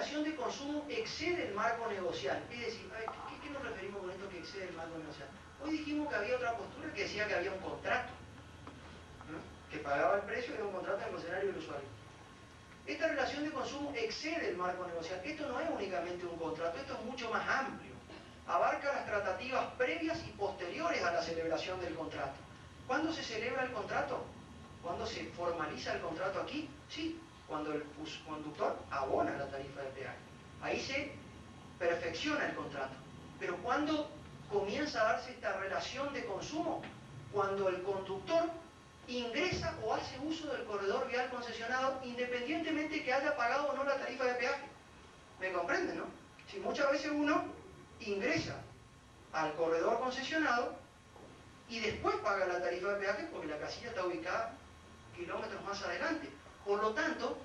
relación de consumo excede el marco negocial. Es decir, ¿qué nos referimos con esto que excede el marco negocial? Hoy dijimos que había otra postura que decía que había un contrato, ¿no?, que pagaba el precio de un contrato del concesionario y el usuario. Esta relación de consumo excede el marco negocial. Esto no es únicamente un contrato, esto es mucho más amplio. Abarca las tratativas previas y posteriores a la celebración del contrato. ¿Cuándo se celebra el contrato? ¿Cuándo se formaliza el contrato aquí? Sí, cuando el conductor abona la tarifa de peaje. Ahí se perfecciona el contrato. Pero ¿cuándo comienza a darse esta relación de consumo? Cuando el conductor ingresa o hace uso del corredor vial concesionado, independientemente que haya pagado o no la tarifa de peaje. ¿Me comprenden, no? Si muchas veces uno ingresa al corredor concesionado y después paga la tarifa de peaje porque la casilla está ubicada kilómetros más adelante. Por lo tanto,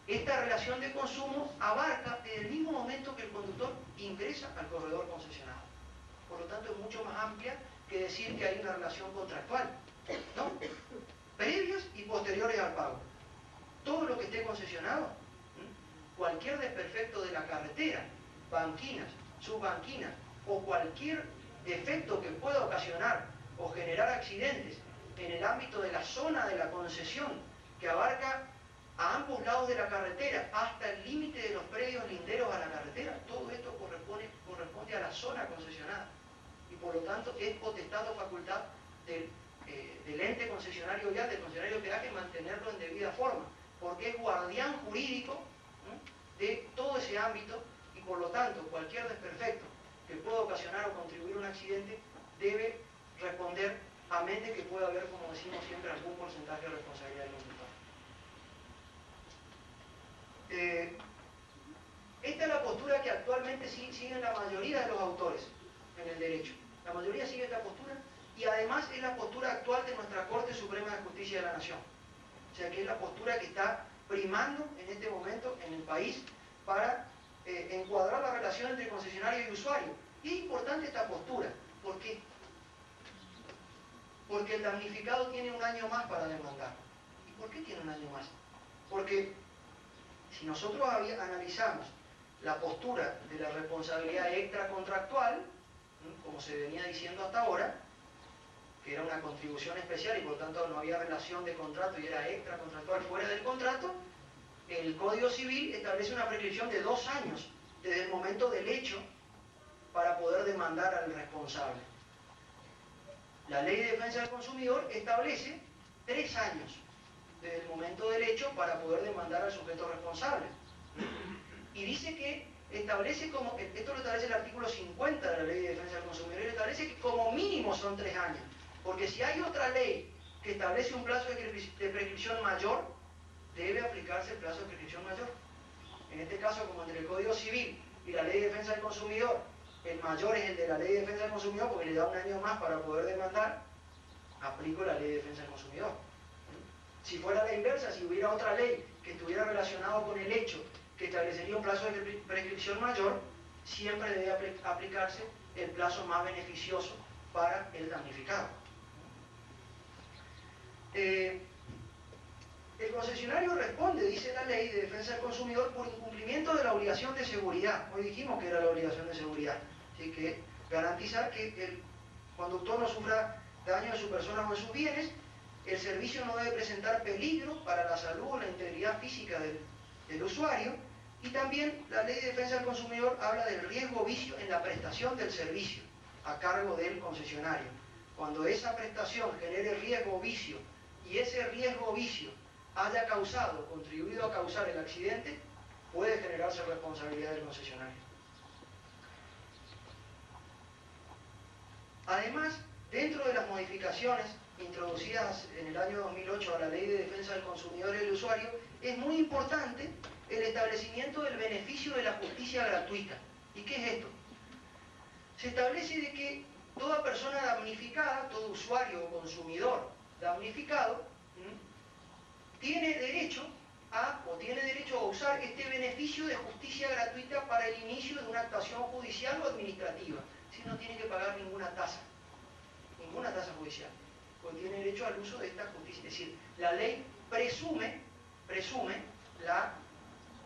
esta relación de consumo abarca desde el mismo momento que el conductor ingresa al corredor concesionado. Por lo tanto, es mucho más amplia que decir que hay una relación contractual, ¿no? Previas y posteriores al pago. Todo lo que esté concesionado, cualquier desperfecto de la carretera, banquinas, subbanquinas o cualquier defecto que pueda ocasionar o generar accidentes en el ámbito de la zona de la concesión que abarca a ambos lados de la carretera hasta el límite de los predios linderos a la carretera, todo esto corresponde a la zona concesionada y por lo tanto es potestad o facultad del ente concesionario vial, del concesionario de peaje, mantenerlo en debida forma, porque es guardián jurídico, ¿no?, de todo ese ámbito y por lo tanto cualquier desperfecto que pueda ocasionar o contribuir a un accidente debe responder, a menos de que pueda haber, como decimos siempre, algún porcentaje de responsabilidad del conductor. Esta es la postura que actualmente siguen la mayoría de los autores en el derecho. La mayoría sigue esta postura y además es la postura actual de nuestra Corte Suprema de Justicia de la Nación. O sea que es la postura que está primando en este momento en el país para encuadrar la relación entre concesionario y usuario. Y es importante esta postura. ¿Por qué? Porque el damnificado tiene un año más para demandar. ¿Y por qué tiene un año más? Porque si nosotros analizamos la postura de la responsabilidad extracontractual, como se venía diciendo hasta ahora, que era una contribución especial y por lo tanto no había relación de contrato y era extracontractual fuera del contrato, el Código Civil establece una prescripción de 2 años desde el momento del hecho para poder demandar al responsable. La Ley de Defensa del Consumidor establece 3 años desde el momento del hecho para poder demandar al sujeto responsable. Y dice que establece como, esto lo establece el artículo 50 de la Ley de Defensa del Consumidor, y establece que como mínimo son 3 años. Porque si hay otra ley que establece un plazo de prescripción mayor, debe aplicarse el plazo de prescripción mayor. En este caso, como entre el Código Civil y la Ley de Defensa del Consumidor, el mayor es el de la Ley de Defensa del Consumidor porque le da un año más para poder demandar, aplico la Ley de Defensa del Consumidor. Si fuera la inversa, si hubiera otra ley que estuviera relacionado con el hecho que establecería un plazo de prescripción mayor, siempre debe aplicarse el plazo más beneficioso para el damnificado. El concesionario responde, dice la Ley de Defensa del Consumidor, por incumplimiento de la obligación de seguridad. Hoy dijimos que era la obligación de seguridad, así que garantizar que el conductor no sufra daño en su persona o en sus bienes. El servicio no debe presentar peligro para la salud o la integridad física del usuario. Y también la Ley de Defensa del Consumidor habla del riesgo o vicio en la prestación del servicio a cargo del concesionario. Cuando esa prestación genere riesgo o vicio y ese riesgo o vicio haya causado, contribuido a causar el accidente, puede generarse responsabilidad del concesionario. Además, dentro de las modificaciones introducidas en el año 2008 a la Ley de Defensa del Consumidor y del Usuario, es muy importante el establecimiento del beneficio de la justicia gratuita. ¿Y qué es esto? Se establece de que toda persona damnificada, todo usuario o consumidor damnificado, tiene derecho a usar este beneficio de justicia gratuita para el inicio de una actuación judicial o administrativa, si no tiene que pagar ninguna tasa judicial, porque tiene derecho al uso de esta justicia. Es decir, la ley presume la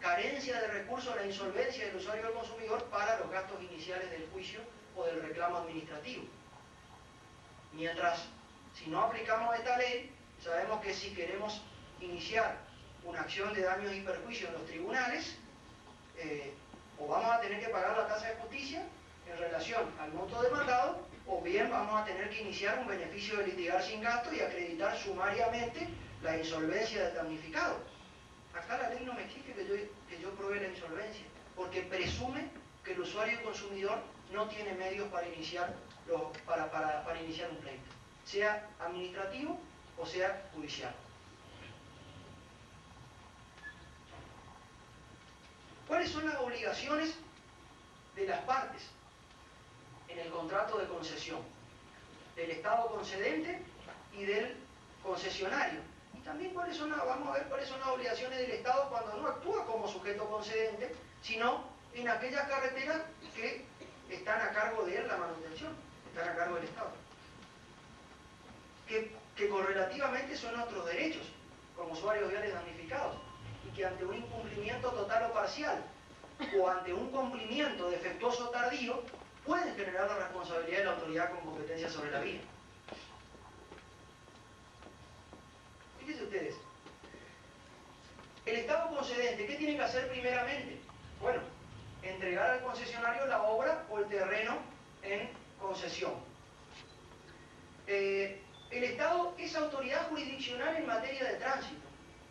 carencia de recursos, la insolvencia del usuario o del consumidor para los gastos iniciales del juicio o del reclamo administrativo. Mientras, si no aplicamos esta ley, sabemos que si queremos iniciar una acción de daños y perjuicios en los tribunales, o vamos a tener que pagar la tasa de justicia en relación al monto demandado, o bien vamos a tener que iniciar un beneficio de litigar sin gasto y acreditar sumariamente la insolvencia del damnificado. Acá la ley no me exige que yo pruebe la insolvencia, porque presume que el usuario y consumidor no tiene medios para iniciar, para iniciar un pleito, sea administrativo o sea judicial. ¿Cuáles son las obligaciones de las partes en el contrato de concesión? Del Estado concedente y del concesionario. Y también vamos a ver cuáles son las obligaciones del Estado cuando no actúa como sujeto concedente, sino en aquellas carreteras que están a cargo de él la manutención, están a cargo del Estado. Que correlativamente son otros derechos, como usuarios viales damnificados, y que ante un incumplimiento total o parcial, o ante un cumplimiento defectuoso o tardío, pueden generar la responsabilidad de la autoridad con competencia sobre la vía. Fíjense ustedes, el Estado concedente, ¿qué tiene que hacer primeramente? Bueno, entregar al concesionario la obra o el terreno en concesión. El Estado es autoridad jurisdiccional en materia de tránsito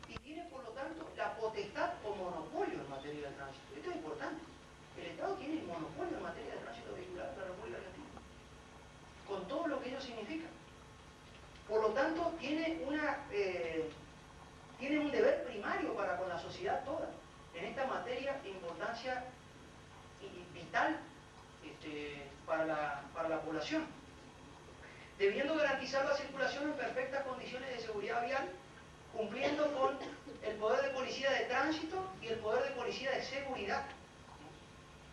y tiene, por lo tanto, la potestad o monopolio en materia de tránsito. Esto es importante. El Estado tiene el monopolio en materia de tránsito vehicular en la República Argentina, con todo lo que ello significa. Por lo tanto, tiene un deber primario para con la sociedad toda, en esta materia de importancia vital para la población, debiendo garantizar la circulación en perfectas condiciones de seguridad vial, cumpliendo con el poder de policía de tránsito y el poder de policía de seguridad.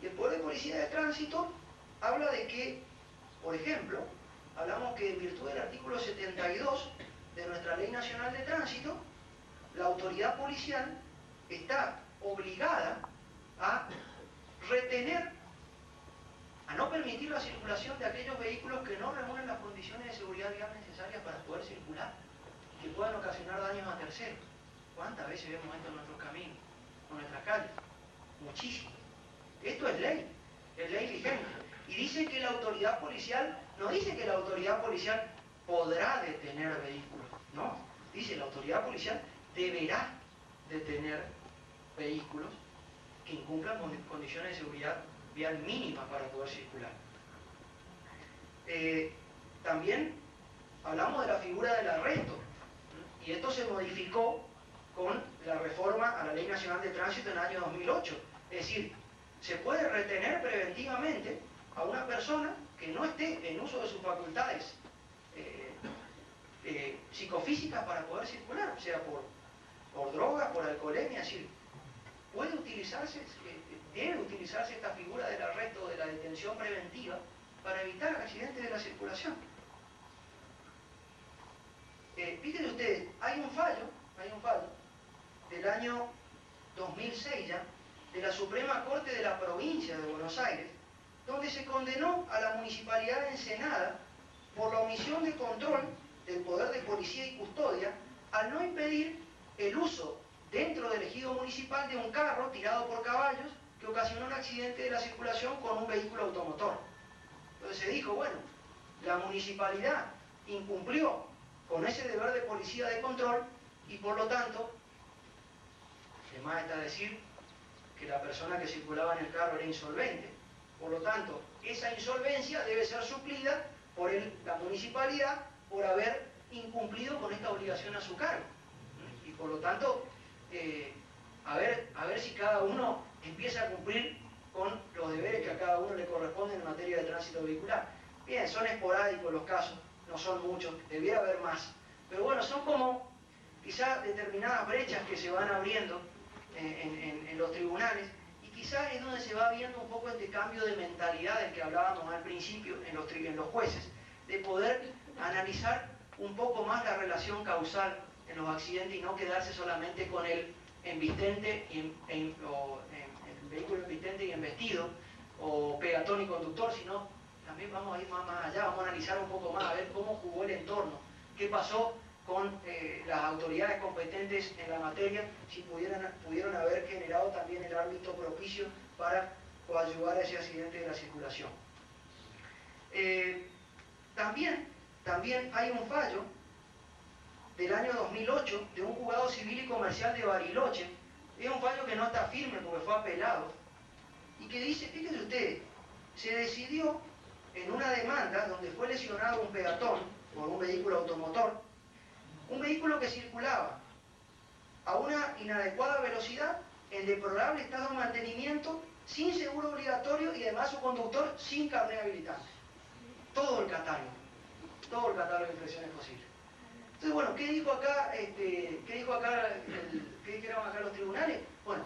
Y el poder de policía de tránsito habla de que, por ejemplo, hablamos que en virtud del artículo 72 de nuestra Ley Nacional de Tránsito, la autoridad policial está obligada a retener, a no permitir la circulación de aquellos vehículos que no reúnen las condiciones de seguridad vial necesarias para poder circular, que puedan ocasionar daños a terceros. ¿Cuántas veces vemos esto en nuestros caminos, en nuestras calles? Muchísimo. Esto es ley vigente. Y dice que la autoridad policial, no dice que la autoridad policial podrá detener vehículos, no. Dice la autoridad policial deberá detener vehículos que incumplan con condiciones de seguridad vial mínimas para poder circular. También hablamos de la figura del arresto, y esto se modificó con la reforma a la Ley Nacional de Tránsito en el año 2008. Es decir, se puede retener preventivamente a una persona que no esté en uso de sus facultades psicofísicas para poder circular, o sea, por droga, por alcoholemia. Es decir, puede utilizarse, debe utilizarse esta figura del arresto, de la detención preventiva, para evitar accidentes de la circulación. Fíjense ustedes, hay un fallo del año 2006 ya, de la Suprema Corte de la Provincia de Buenos Aires, donde se condenó a la Municipalidad de Ensenada por la omisión de control del poder de policía y custodia al no impedir el uso dentro del ejido municipal de un carro tirado por caballos que ocasionó un accidente de la circulación con un vehículo automotor. Entonces se dijo, bueno, la municipalidad incumplió con ese deber de policía de control y por lo tanto, además está decir que la persona que circulaba en el carro era insolvente. Por lo tanto, esa insolvencia debe ser suplida por la municipalidad por haber incumplido con esta obligación a su cargo. Y por lo tanto, a ver si cada uno empieza a cumplir con los deberes que a cada uno le corresponden en materia de tránsito vehicular. Bien, son esporádicos los casos, no son muchos, debiera haber más. Pero bueno, son como quizás determinadas brechas que se van abriendo en los tribunales, y quizás es donde se va viendo un poco este cambio de mentalidad del que hablábamos al principio en los jueces, de poder analizar un poco más la relación causal en los accidentes y no quedarse solamente con el embistente vehículo embistente y embestido, o peatón y conductor, sino también vamos a ir más allá, vamos a analizar un poco más, a ver cómo jugó el entorno, qué pasó con las autoridades competentes en la materia, si pudieron haber generado también el ámbito propicio para coadyuvar a ese accidente de la circulación. También hay un fallo del año 2008 de un juzgado civil y comercial de Bariloche. Es un fallo que no está firme porque fue apelado y que dice, fíjense ustedes, se decidió en una demanda donde fue lesionado un peatón por un vehículo automotor, un vehículo que circulaba a una inadecuada velocidad, en deplorable estado de mantenimiento, sin seguro obligatorio y además su conductor sin carnet habilitante. Todo el catálogo de infracciones posibles. Entonces, bueno, ¿qué dijeron acá los tribunales? Bueno,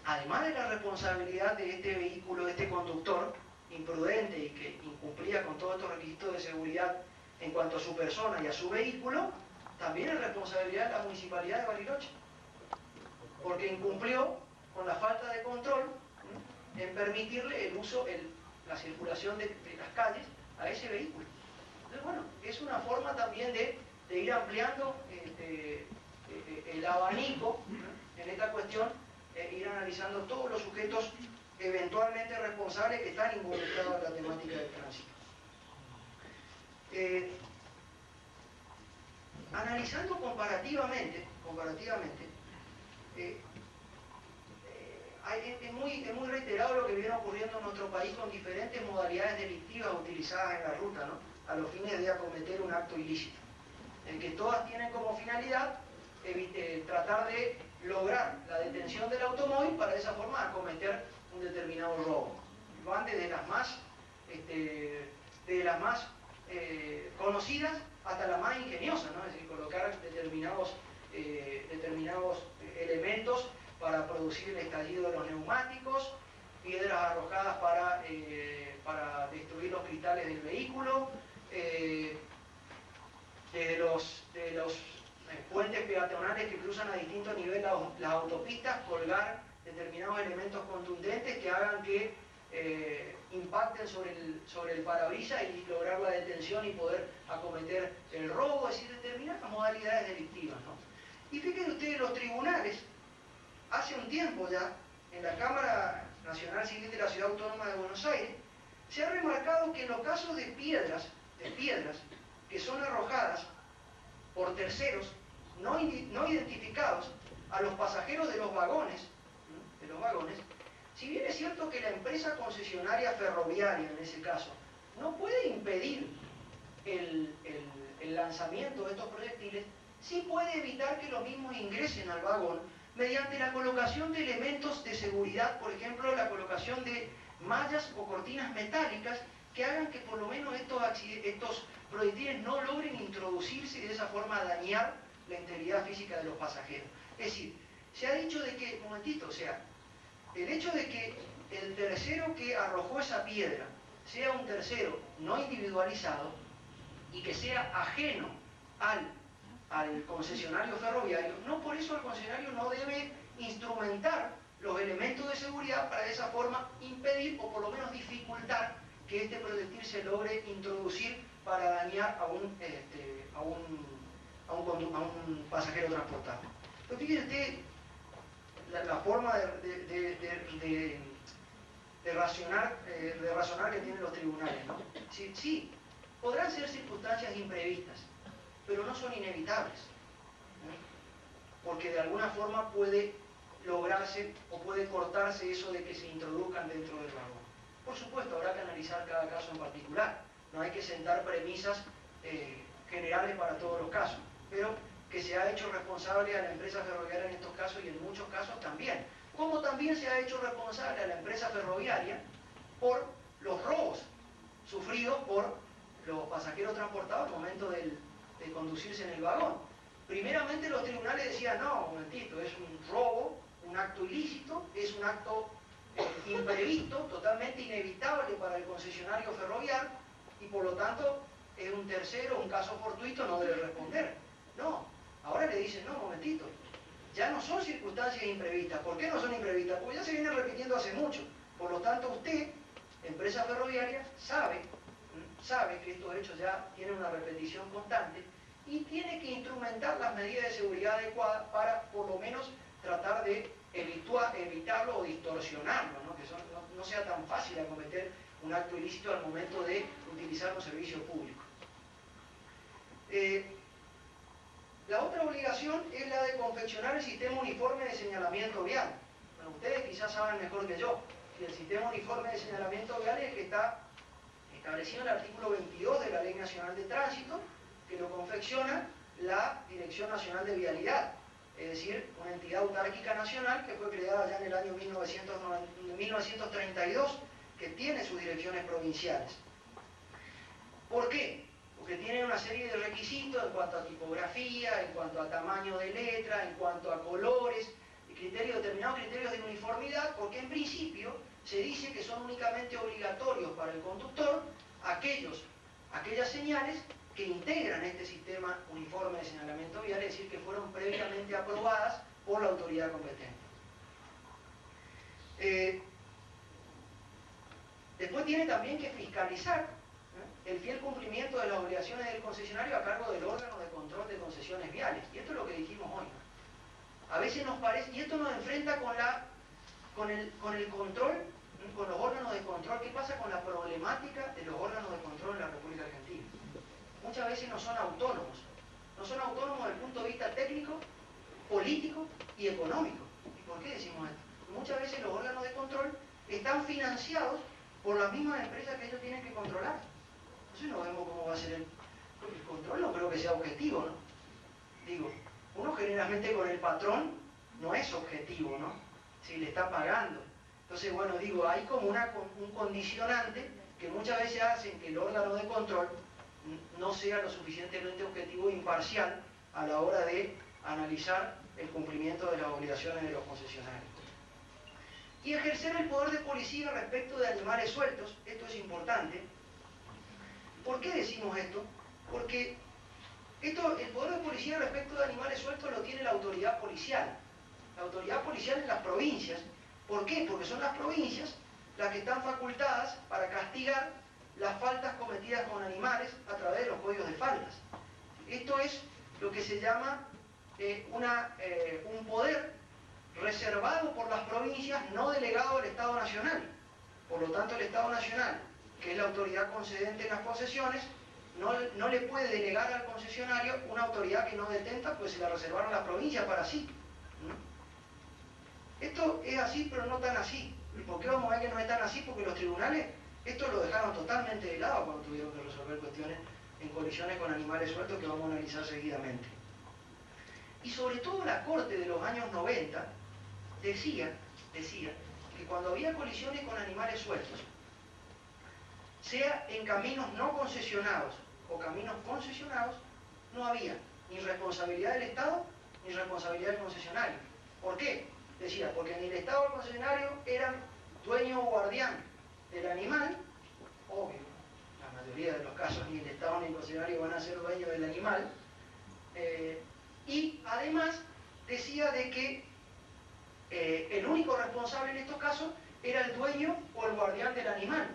además de la responsabilidad de este vehículo, de este conductor imprudente y que incumplía con todos estos requisitos de seguridad en cuanto a su persona y a su vehículo, también es responsabilidad de la Municipalidad de Bariloche, porque incumplió con la falta de control en permitirle el uso, la circulación de las calles a ese vehículo. Entonces, bueno, es una forma también de ir ampliando el abanico en esta cuestión, ir analizando todos los sujetos eventualmente responsables que están involucrados en la temática del tránsito. Analizando comparativamente, es muy reiterado lo que viene ocurriendo en nuestro país con diferentes modalidades delictivas utilizadas en la ruta, ¿no?, a los fines de acometer un acto ilícito, en que todas tienen como finalidad tratar de lograr la detención del automóvil para de esa forma acometer un determinado robo. Van desde las más conocidas hasta las más ingeniosas, ¿no? Es decir, colocar determinados elementos para producir el estallido de los neumáticos, piedras arrojadas para destruir los cristales del vehículo, de los puentes peatonales que cruzan a distinto nivel las autopistas, colgar determinados elementos contundentes que hagan que impacten sobre el parabrisas y lograr la detención y poder acometer el robo, es decir, determinadas modalidades delictivas, ¿no? Y fíjense ustedes, los tribunales, hace un tiempo ya, en la Cámara Nacional Civil de la Ciudad Autónoma de Buenos Aires, se ha remarcado que en los casos de piedras que son arrojadas por terceros no identificados a los pasajeros de los vagones, si bien es cierto que la empresa concesionaria ferroviaria, en ese caso, no puede impedir el lanzamiento de estos proyectiles, sí puede evitar que los mismos ingresen al vagón mediante la colocación de elementos de seguridad, por ejemplo, la colocación de mallas o cortinas metálicas que hagan que por lo menos estos proyectiles no logren introducirse y de esa forma dañar la integridad física de los pasajeros. Es decir, se ha dicho de que, el hecho de que el tercero que arrojó esa piedra sea un tercero no individualizado y que sea ajeno al concesionario ferroviario, no por eso el concesionario no debe instrumentar los elementos de seguridad para de esa forma impedir o por lo menos dificultar que este proyectil se logre introducir para dañar a un pasajero transportado. Pero fíjense usted la forma de razonar que tienen los tribunales, ¿no? Sí, podrán ser circunstancias imprevistas, pero no son inevitables, ¿no? Porque de alguna forma puede lograrse o puede cortarse eso de que se introduzcan dentro del vagón. Por supuesto, habrá que analizar cada caso en particular, no hay que sentar premisas generales para todos los casos, pero que se ha hecho responsable a la empresa ferroviaria en estos casos y en muchos casos también, como también se ha hecho responsable a la empresa ferroviaria por los robos sufridos por los pasajeros transportados al momento de conducirse en el vagón. Primeramente los tribunales decían, no, un momentito, es un robo, un acto ilícito, es un acto imprevisto, totalmente inevitable para el concesionario ferroviario y por lo tanto es un tercero, un caso fortuito, no debe responder. No, ahora le dicen, no, un momentito, ya no son circunstancias imprevistas. ¿Por qué no son imprevistas? Porque ya se vienen repitiendo hace mucho. Por lo tanto, usted, empresa ferroviaria, sabe que estos hechos ya tienen una repetición constante y tiene que instrumentar las medidas de seguridad adecuadas para, por lo menos, tratar de evitarlo o distorsionarlo, ¿no? Que no sea tan fácil acometer un acto ilícito al momento de utilizar un servicio público. La otra obligación es la de confeccionar el sistema uniforme de señalamiento vial. Bueno, ustedes quizás saben mejor que yo que el sistema uniforme de señalamiento vial es el que está establecido en el artículo 22 de la Ley Nacional de Tránsito, que lo confecciona la Dirección Nacional de Vialidad, es decir, una entidad autárquica nacional que fue creada ya en el año 1932, que tiene sus direcciones provinciales. ¿Por qué? Porque tiene una serie de requisitos en cuanto a tipografía, en cuanto a tamaño de letra, en cuanto a colores, determinados criterios de uniformidad, porque en principio se dice que son únicamente obligatorios para el conductor aquellas señales que integran este sistema uniforme de señalamiento vial, es decir, que fueron previamente aprobadas por la autoridad competente. Después tiene también que fiscalizar el fiel cumplimiento de las obligaciones del concesionario a cargo del órgano de control de concesiones viales. Y esto es lo que dijimos hoy, ¿no? A veces nos parece, y esto nos enfrenta con el control, con los órganos de control. ¿Qué pasa con la problemática de los órganos de control en la República Argentina? Muchas veces no son autónomos. No son autónomos desde el punto de vista técnico, político y económico. ¿Y por qué decimos esto? Muchas veces los órganos de control están financiados por las mismas empresas que ellos tienen que controlar. Entonces no vemos cómo va a ser el control, no creo que sea objetivo, ¿no? Digo, uno generalmente con el patrón no es objetivo, ¿no? Si le está pagando. Entonces, bueno, digo, hay como un condicionante que muchas veces hacen que el órgano de control no sea lo suficientemente objetivo e imparcial a la hora de analizar el cumplimiento de las obligaciones de los concesionarios. Y ejercer el poder de policía respecto de animales sueltos, esto es importante. ¿Por qué decimos esto? Porque el poder de policía respecto de animales sueltos lo tiene la autoridad policial. La autoridad policial en las provincias. ¿Por qué? Porque son las provincias las que están facultadas para castigar las faltas cometidas con animales a través de los códigos de faltas. Esto es lo que se llama un poder reservado por las provincias, no delegado al Estado Nacional. Por lo tanto, el Estado Nacional, que es la autoridad concedente en las concesiones, no le puede delegar al concesionario una autoridad que no detenta, pues se la reservaron las provincias para sí. Esto es así, pero no tan así. ¿Y por qué vamos a ver que no es tan así? Porque los tribunales esto lo dejaron totalmente de lado cuando tuvieron que resolver cuestiones en colisiones con animales sueltos que vamos a analizar seguidamente. Y sobre todo la Corte de los años 90 decía que cuando había colisiones con animales sueltos, sea en caminos no concesionados o caminos concesionados, no había ni responsabilidad del Estado ni responsabilidad del concesionario. ¿Por qué? Decía, porque ni el Estado o el concesionario eran dueño o guardián del animal, obvio, la mayoría de los casos ni el Estado ni el concesionario van a ser dueños del animal, y además decía de que el único responsable en estos casos era el dueño o el guardián del animal.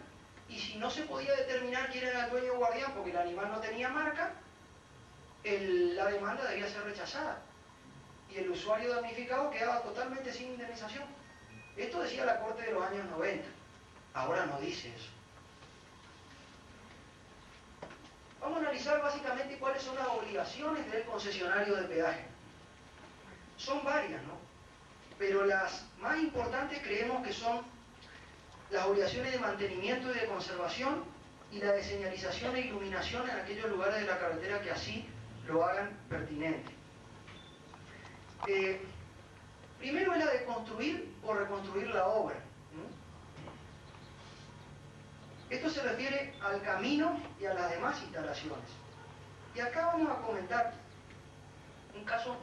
Y si no se podía determinar quién era el dueño o guardián porque el animal no tenía marca, la demanda debía ser rechazada. Y el usuario damnificado quedaba totalmente sin indemnización. Esto decía la Corte de los años 90. Ahora no dice eso. Vamos a analizar básicamente cuáles son las obligaciones del concesionario de peaje. Son varias, ¿no? Pero las más importantes creemos que son las obligaciones de mantenimiento y de conservación y la de señalización e iluminación en aquellos lugares de la carretera que así lo hagan pertinente. Primero es la de construir o reconstruir la obra. Esto se refiere al camino y a las demás instalaciones. Y acá vamos a comentar un caso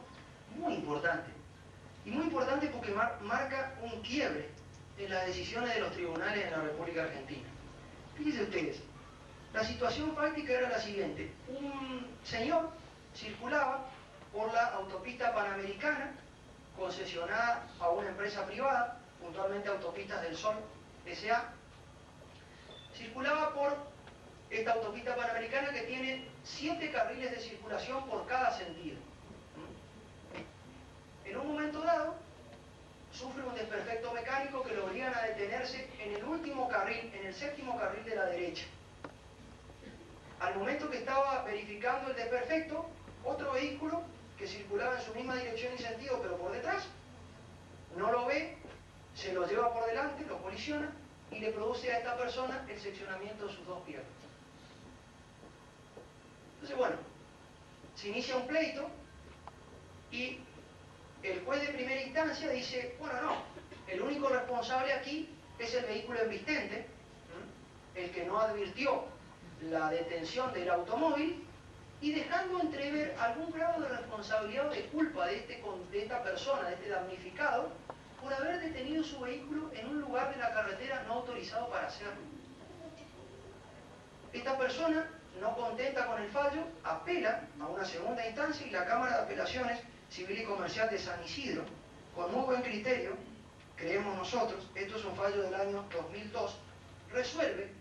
muy importante. Y muy importante porque marca un quiebre en las decisiones de los tribunales en la República Argentina. Fíjense ustedes, la situación práctica era la siguiente. Un señor circulaba por la autopista Panamericana concesionada a una empresa privada, puntualmente Autopistas del Sol S.A., circulaba por esta autopista panamericana que tiene 7 carriles de circulación por cada sentido. En un momento dado, sufre un desperfecto mecánico que lo obligan a detenerse en el último carril, en el 7º carril de la derecha. Al momento que estaba verificando el desperfecto, otro vehículo que circulaba en su misma dirección y sentido, pero por detrás, no lo ve, se lo lleva por delante, lo colisiona y le produce a esta persona el seccionamiento de sus 2 piernas. Entonces, bueno, se inicia un pleito y el juez de primera instancia dice, bueno, no, el único responsable aquí es el vehículo embistente, el que no advirtió la detención del automóvil, y dejando entrever algún grado de responsabilidad o de culpa de esta persona, de este damnificado, por haber detenido su vehículo en un lugar de la carretera no autorizado para hacerlo. Esta persona, no contenta con el fallo, apela a una segunda instancia y la Cámara de Apelaciones Civil y Comercial de San Isidro, con muy buen criterio, creemos nosotros, esto es un fallo del año 2002, resuelve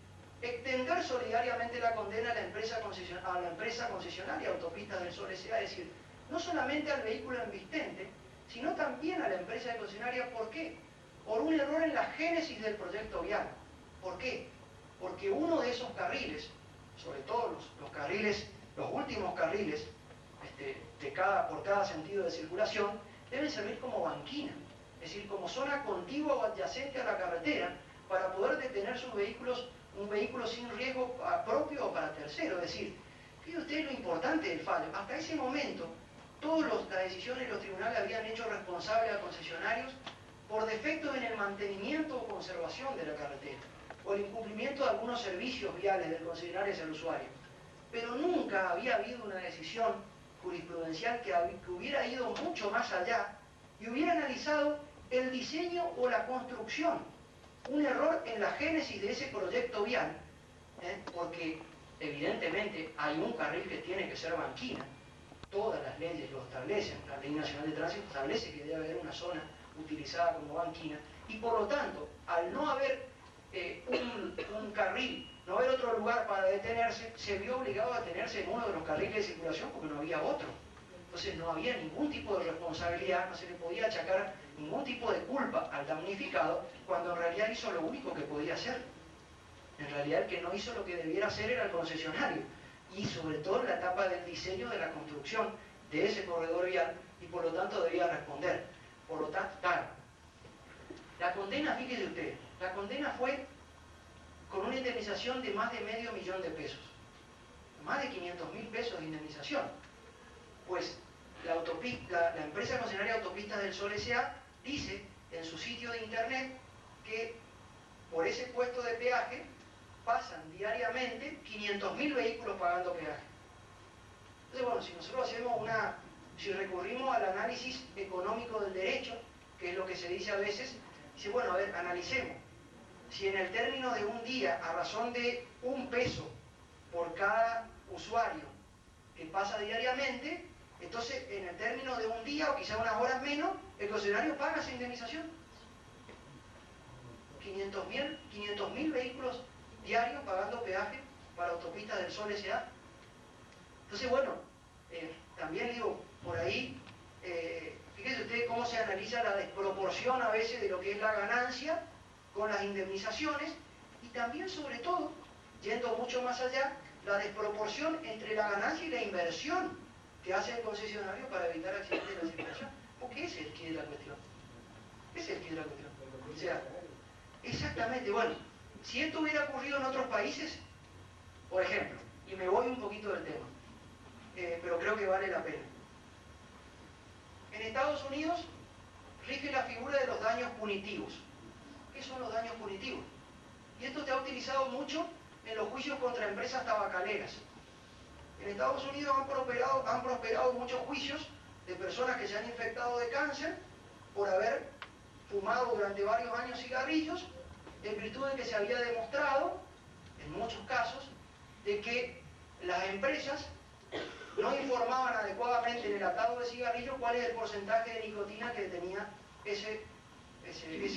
extender solidariamente la condena a la empresa concesionaria Autopistas del Sol S.A., es decir, no solamente al vehículo embistente, sino también a la empresa concesionaria. ¿Por qué? Por un error en la génesis del proyecto vial. ¿Por qué? Porque uno de esos carriles, sobre todo los carriles, los últimos carriles, por cada sentido de circulación, deben servir como banquina, es decir, como zona contigua o adyacente a la carretera, para poder detener sus vehículos, un vehículo sin riesgo propio o para tercero. Es decir, fíjense ustedes lo importante del fallo. Hasta ese momento, todas las decisiones de los tribunales habían hecho responsables a concesionarios por defectos en el mantenimiento o conservación de la carretera, o el incumplimiento de algunos servicios viales del concesionario hacia el usuario. Pero nunca había habido una decisión jurisprudencial que hubiera ido mucho más allá y hubiera analizado el diseño o la construcción, un error en la génesis de ese proyecto vial, porque evidentemente hay un carril que tiene que ser banquina, todas las leyes lo establecen, la Ley Nacional de Tránsito establece que debe haber una zona utilizada como banquina, y por lo tanto, al no haber un carril, no haber otro lugar para detenerse, se vio obligado a detenerse en uno de los carriles de circulación porque no había otro. Entonces no había ningún tipo de responsabilidad, no se le podía achacar ningún tipo de culpa al damnificado, cuando en realidad hizo lo único que podía hacer. En realidad el que no hizo lo que debiera hacer era el concesionario, y sobre todo en la etapa del diseño de la construcción de ese corredor vial, y por lo tanto debía responder. Por lo tanto, claro, la condena, fíjense ustedes, la condena fue con una indemnización de más de $500.000 pesos, más de 500.000 pesos de indemnización. Pues la empresa concesionaria Autopistas del Sol S.A. dice en su sitio de internet que por ese puesto de peaje pasan diariamente 500.000 vehículos pagando peaje. Entonces, bueno, si nosotros si recurrimos al análisis económico del derecho, que es lo que se dice a veces, dice, bueno, a ver, analicemos. Si en el término de un día, a razón de $1 por cada usuario que pasa diariamente, entonces en el término de un día o quizá unas horas menos, el concesionario paga esa indemnización. 500.000 vehículos diarios pagando peaje para Autopistas del Sol S.A. Entonces, bueno, también digo, por ahí, fíjense ustedes cómo se analiza la desproporción a veces de lo que es la ganancia con las indemnizaciones, y también, sobre todo, yendo mucho más allá, la desproporción entre la ganancia y la inversión que hace el concesionario para evitar accidentes de la circulación. Porque ese es el quid de la cuestión. Ese es el quid de la cuestión. O sea, exactamente, bueno, si esto hubiera ocurrido en otros países, por ejemplo, y me voy un poquito del tema, pero creo que vale la pena. En Estados Unidos rige la figura de los daños punitivos. ¿Qué son los daños punitivos? Y esto se ha utilizado mucho en los juicios contra empresas tabacaleras. En Estados Unidos han prosperado muchos juicios de personas que se han infectado de cáncer por haber fumado durante varios años cigarrillos, en virtud de que se había demostrado, en muchos casos, de que las empresas no informaban adecuadamente en el atado de cigarrillo cuál es el porcentaje de nicotina que tenía ese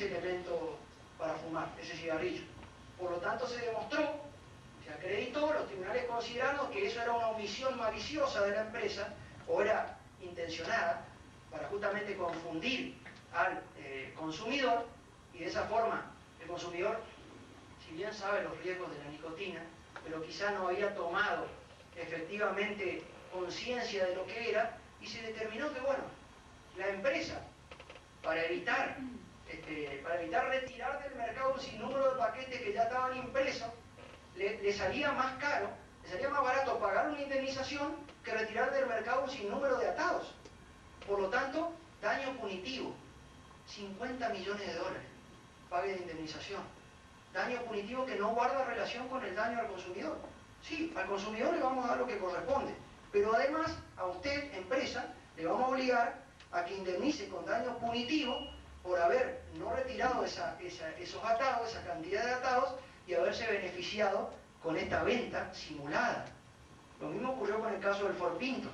elemento para fumar, ese cigarrillo. Por lo tanto se demostró, se acreditó, los tribunales consideraron que eso era una omisión maliciosa de la empresa, o era intencionada, para justamente confundir al consumidor, y de esa forma el consumidor, si bien sabe los riesgos de la nicotina, pero quizá no había tomado efectivamente conciencia de lo que era, y se determinó que, bueno, la empresa, para evitar retirar del mercado un sinnúmero de paquetes que ya estaban impresos, le salía más caro, le salía más barato pagar una indemnización que retirar del mercado un sinnúmero de atados. Por lo tanto, daño punitivo, 50 millones de dólares, pague de indemnización. Daño punitivo que no guarda relación con el daño al consumidor. Sí, al consumidor le vamos a dar lo que corresponde, pero además a usted, empresa, le vamos a obligar a que indemnice con daño punitivo por haber no retirado esos atados, esa cantidad de atados, y haberse beneficiado con esta venta simulada. Lo mismo ocurrió con el caso del Ford Pinto,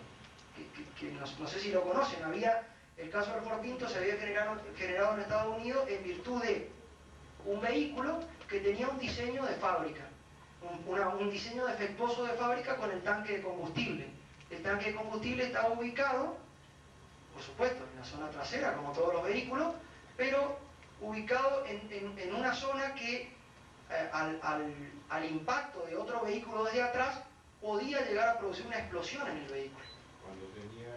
que no sé si lo conocen. El caso del Ford Pinto se había generado en Estados Unidos en virtud de un vehículo que tenía un diseño de fábrica, un diseño defectuoso de fábrica con el tanque de combustible. El tanque de combustible estaba ubicado, por supuesto, en la zona trasera, como todos los vehículos, pero ubicado en una zona que al impacto de otro vehículo desde atrás podía llegar a producir una explosión en el vehículo. Cuando tenía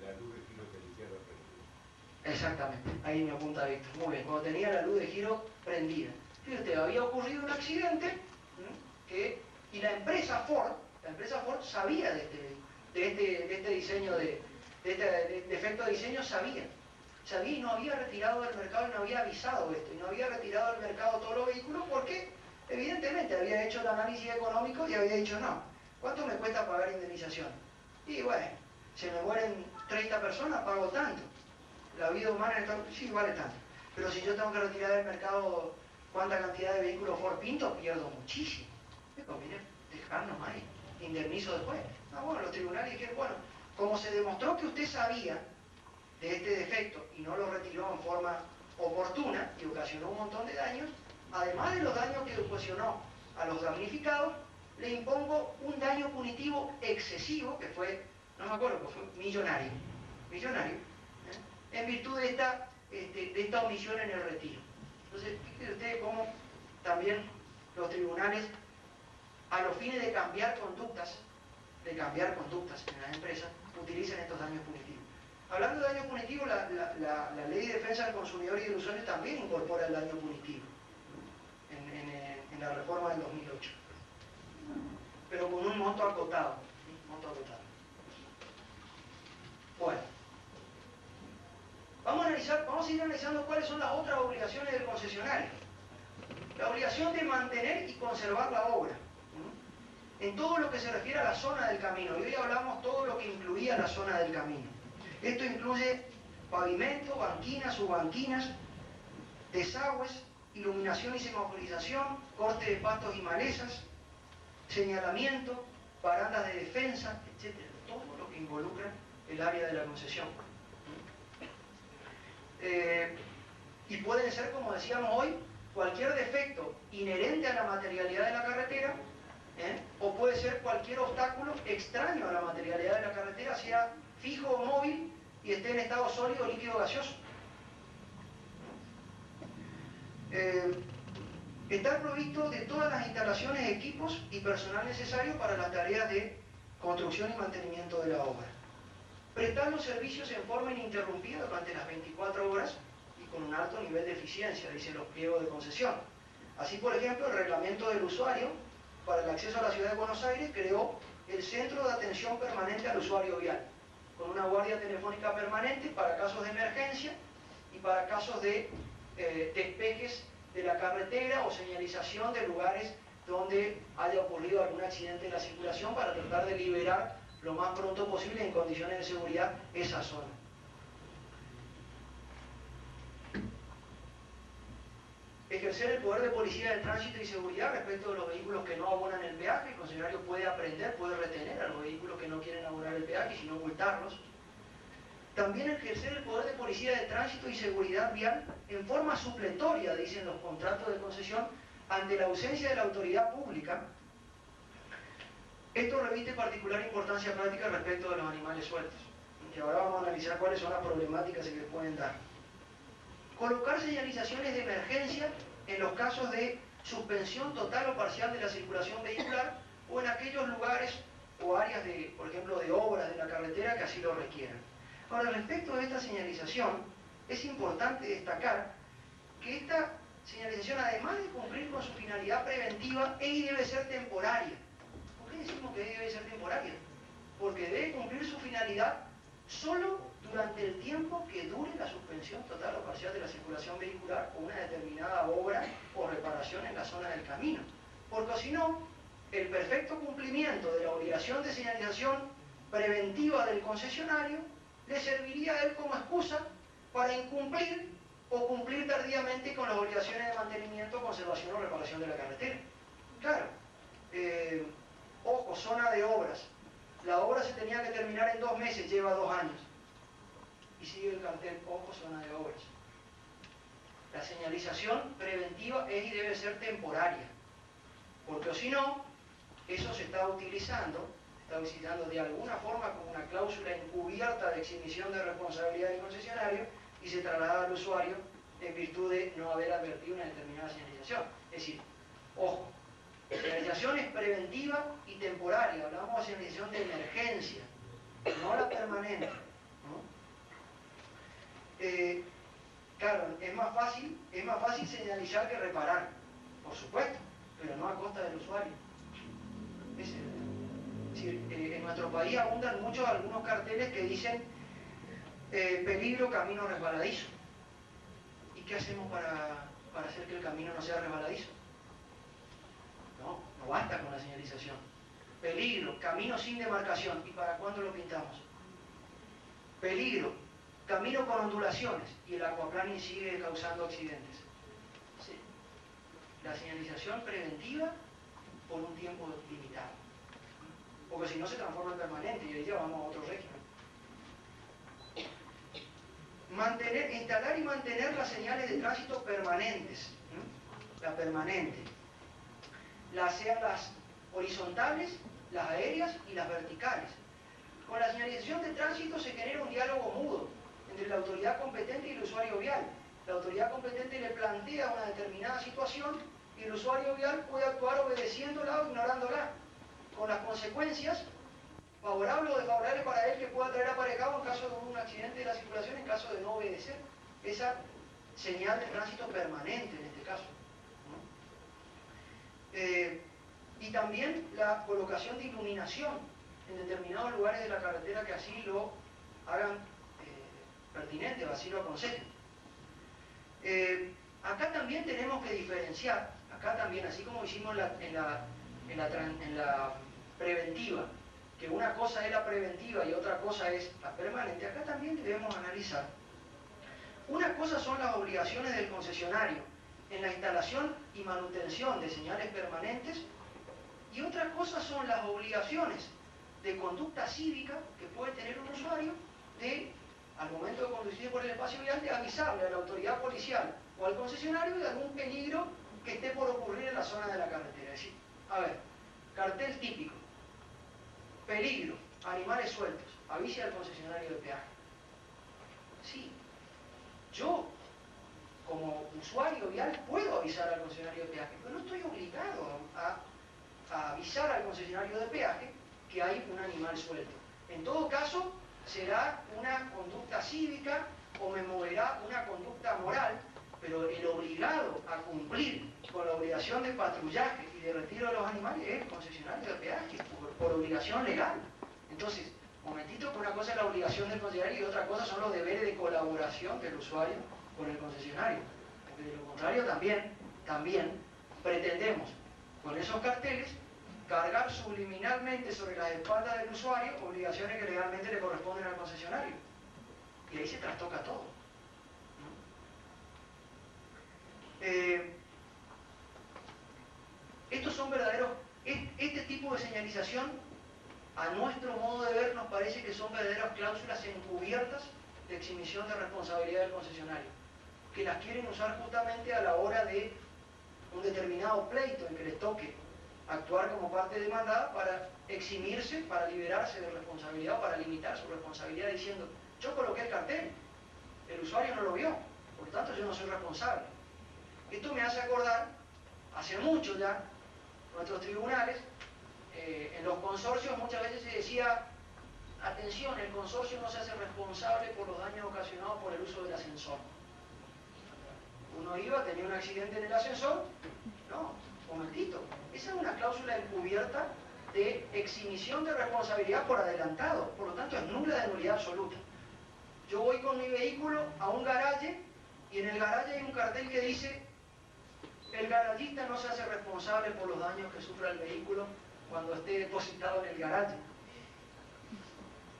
la luz de giro de la izquierda prendida. Exactamente, ahí me apunta Víctor. Muy bien, cuando tenía la luz de giro prendida. Fíjate, había ocurrido un accidente y la empresa Ford sabía de este diseño, de este defecto de diseño, sabía y no había retirado del mercado, y no había avisado esto, y no había retirado del mercado todos los vehículos porque evidentemente había hecho el análisis económico y había dicho, no, ¿cuánto me cuesta pagar indemnización? Y bueno, se me mueren 30 personas, pago tanto. La vida humana sí vale tanto. Pero si yo tengo que retirar del mercado cuánta cantidad de vehículos Ford Pinto, pierdo muchísimo. Me conviene dejarnos ahí, indemnizo después. No, bueno, los tribunales dijeron, bueno, como se demostró que usted sabía de este defecto y no lo retiró en forma oportuna y ocasionó un montón de daños, además de los daños que ocasionó a los damnificados, le impongo un daño punitivo excesivo, que fue, no me acuerdo, fue millonario, en virtud de esta omisión en el retiro. Entonces, fíjense ustedes cómo también los tribunales, a los fines de cambiar conductas en las empresas, utilizan estos daños punitivos. Hablando de daño punitivo, la Ley de Defensa del Consumidor y del Usuario también incorpora el daño punitivo en la reforma del 2008, pero con un monto acotado. Bueno, vamos a ir analizando cuáles son las otras obligaciones del concesionario. La obligación de mantener y conservar la obra, en todo lo que se refiere a la zona del camino. Y hoy hablamos todo lo que incluía la zona del camino. Esto incluye pavimento, banquinas, subbanquinas, desagües, iluminación y semaforización, corte de pastos y malezas, señalamiento, barandas de defensa, etc. Todo lo que involucra el área de la concesión. Y pueden ser, como decíamos hoy, cualquier defecto inherente a la materialidad de la carretera, o puede ser cualquier obstáculo extraño a la materialidad de la carretera, sea fijo o móvil, y esté en estado sólido, líquido o gaseoso. Estar provisto de todas las instalaciones, equipos y personal necesario para las tareas de construcción y mantenimiento de la obra. Prestar los servicios en forma ininterrumpida durante las 24 horas y con un alto nivel de eficiencia, dicen los pliegos de concesión. Así, por ejemplo, el reglamento del usuario para el acceso a la ciudad de Buenos Aires creó el Centro de Atención Permanente al Usuario Vial, con una guardia telefónica permanente para casos de emergencia y para casos de despejes de la carretera o señalización de lugares donde haya ocurrido algún accidente en la circulación, para tratar de liberar lo más pronto posible en condiciones de seguridad esa zona. ejercer el poder de policía de tránsito y seguridad respecto de los vehículos que no abonan el peaje. El concesionario puede aprender, puede retener a los vehículos que no quieren abonar el peaje, sino multarlos. También ejercer el poder de policía de tránsito y seguridad vial en forma supletoria, dicen los contratos de concesión, ante la ausencia de la autoridad pública. Esto reviste particular importancia práctica respecto de los animales sueltos. Y ahora vamos a analizar cuáles son las problemáticas que les pueden dar. Colocar señalizaciones de emergencia en los casos de suspensión total o parcial de la circulación vehicular o en aquellos lugares o áreas, de, por ejemplo, de obras de la carretera que así lo requieran. Ahora, respecto de esta señalización, es importante destacar que esta señalización, además de cumplir con su finalidad preventiva, es y debe ser temporaria. ¿Por qué decimos que debe ser temporaria? Porque debe cumplir su finalidad solo durante el tiempo que dure la suspensión total o parcial de la circulación vehicular o una determinada obra o reparación en la zona del camino. Porque si no, el perfecto cumplimiento de la obligación de señalización preventiva del concesionario le serviría a él como excusa para incumplir o cumplir tardíamente con las obligaciones de mantenimiento, conservación o reparación de la carretera. Claro, ojo, zona de obras. La obra se tenía que terminar en 2 meses, lleva 2 años. Y sigue el cartel, ojo, zona de obras. La señalización preventiva es y debe ser temporaria. Porque si no, eso se está utilizando de alguna forma como una cláusula encubierta de exhibición de responsabilidad del concesionario y se traslada al usuario en virtud de no haber advertido una determinada señalización. Es decir, ojo, la señalización es preventiva y temporaria, hablamos de señalización de emergencia, no la permanente, ¿no? Claro, es más fácil señalizar que reparar, por supuesto, pero no a costa del usuario. En nuestro país abundan muchos algunos carteles que dicen peligro, camino resbaladizo. ¿Y qué hacemos para hacer que el camino no sea resbaladizo? No basta con la señalización. Peligro, camino sin demarcación. ¿Y para cuándo lo pintamos? Peligro, camino con ondulaciones. Y el aquaplaning sigue causando accidentes. Sí. La señalización preventiva por un tiempo limitado. Porque si no se transforma en permanente y ahí ya vamos a otro régimen. Instalar y mantener las señales de tránsito permanentes. La permanente. Sean las horizontales, las aéreas y las verticales. Con la señalización de tránsito se genera un diálogo mudo entre la autoridad competente y el usuario vial. La autoridad competente le plantea una determinada situación y el usuario vial puede actuar obedeciéndola o ignorándola, con las consecuencias favorables o desfavorables para él que pueda traer aparejado en caso de un accidente de la circulación, en caso de no obedecer esa señal de tránsito permanente en este caso, ¿no? Y también la colocación de iluminación en determinados lugares de la carretera que así lo hagan pertinente o así lo aconsejen. Acá también tenemos que diferenciar, acá también, así como hicimos en la preventiva, que una cosa es la preventiva y otra cosa es la permanente, acá también debemos analizar. Una cosa son las obligaciones del concesionario en la instalación y manutención de señales permanentes y otra cosa son las obligaciones de conducta cívica que puede tener un usuario al momento de conducir por el espacio vial, de avisarle a la autoridad policial o al concesionario de algún peligro que esté por ocurrir en la zona de la carretera. Es decir, a ver, cartel típico, peligro, animales sueltos, avise al concesionario de peaje. Sí, yo como usuario vial puedo avisar al concesionario de peaje, pero no estoy obligado a avisar al concesionario de peaje que hay un animal suelto. En todo caso, será una conducta cívica o me moverá una conducta moral, pero el obligado a cumplir con la obligación de patrullaje y de retiro de los animales es el concesionario de peaje, por obligación legal. Entonces, momentito, que una cosa es la obligación del concesionario y otra cosa son los deberes de colaboración del usuario con el concesionario. Porque de lo contrario también pretendemos con esos carteles cargar subliminalmente sobre las espaldas del usuario obligaciones que legalmente le corresponden al concesionario. Y ahí se trastoca todo. señalización, a nuestro modo de ver, nos parece que son verdaderas cláusulas encubiertas de exhibición de responsabilidad del concesionario, que las quieren usar justamente a la hora de un determinado pleito en que les toque actuar como parte demandada para eximirse, para liberarse de responsabilidad o para limitar su responsabilidad diciendo: yo coloqué el cartel, el usuario no lo vio, por lo tanto yo no soy responsable. Esto me hace acordar, hace mucho ya, nuestros tribunales, en los consorcios muchas veces se decía: atención, el consorcio no se hace responsable por los daños ocasionados por el uso del ascensor. Uno iba, tenía un accidente en el ascensor, no, momentito, esa es una cláusula encubierta de exhibición de responsabilidad por adelantado, por lo tanto es nula de nulidad absoluta. Yo voy con mi vehículo a un garaje y en el garaje hay un cartel que dice: el garagista no se hace responsable por los daños que sufra el vehículo cuando esté depositado en el garaje.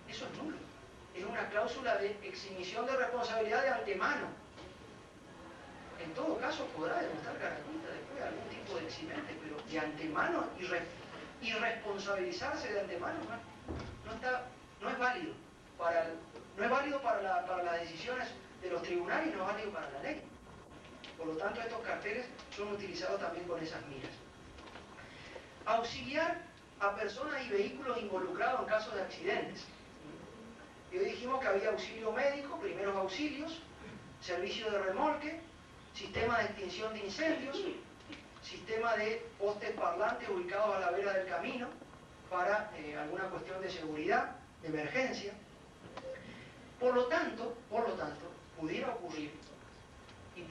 Eso es nulo. Es una cláusula de exhibición de responsabilidad de antemano. En todo caso podrá demostrar garantista después de algún tipo de eximente, pero de antemano y responsabilizarse de antemano no es válido para las decisiones de los tribunales y no es válido para la ley. Por lo tanto, estos carteles son utilizados también con esas miras. Auxiliar a personas y vehículos involucrados en casos de accidentes. Y hoy dijimos que había auxilio médico, primeros auxilios, servicio de remolque, sistema de extinción de incendios, sistema de postes parlantes ubicados a la vera del camino para alguna cuestión de seguridad, de emergencia. Por lo tanto, pudiera ocurrir, y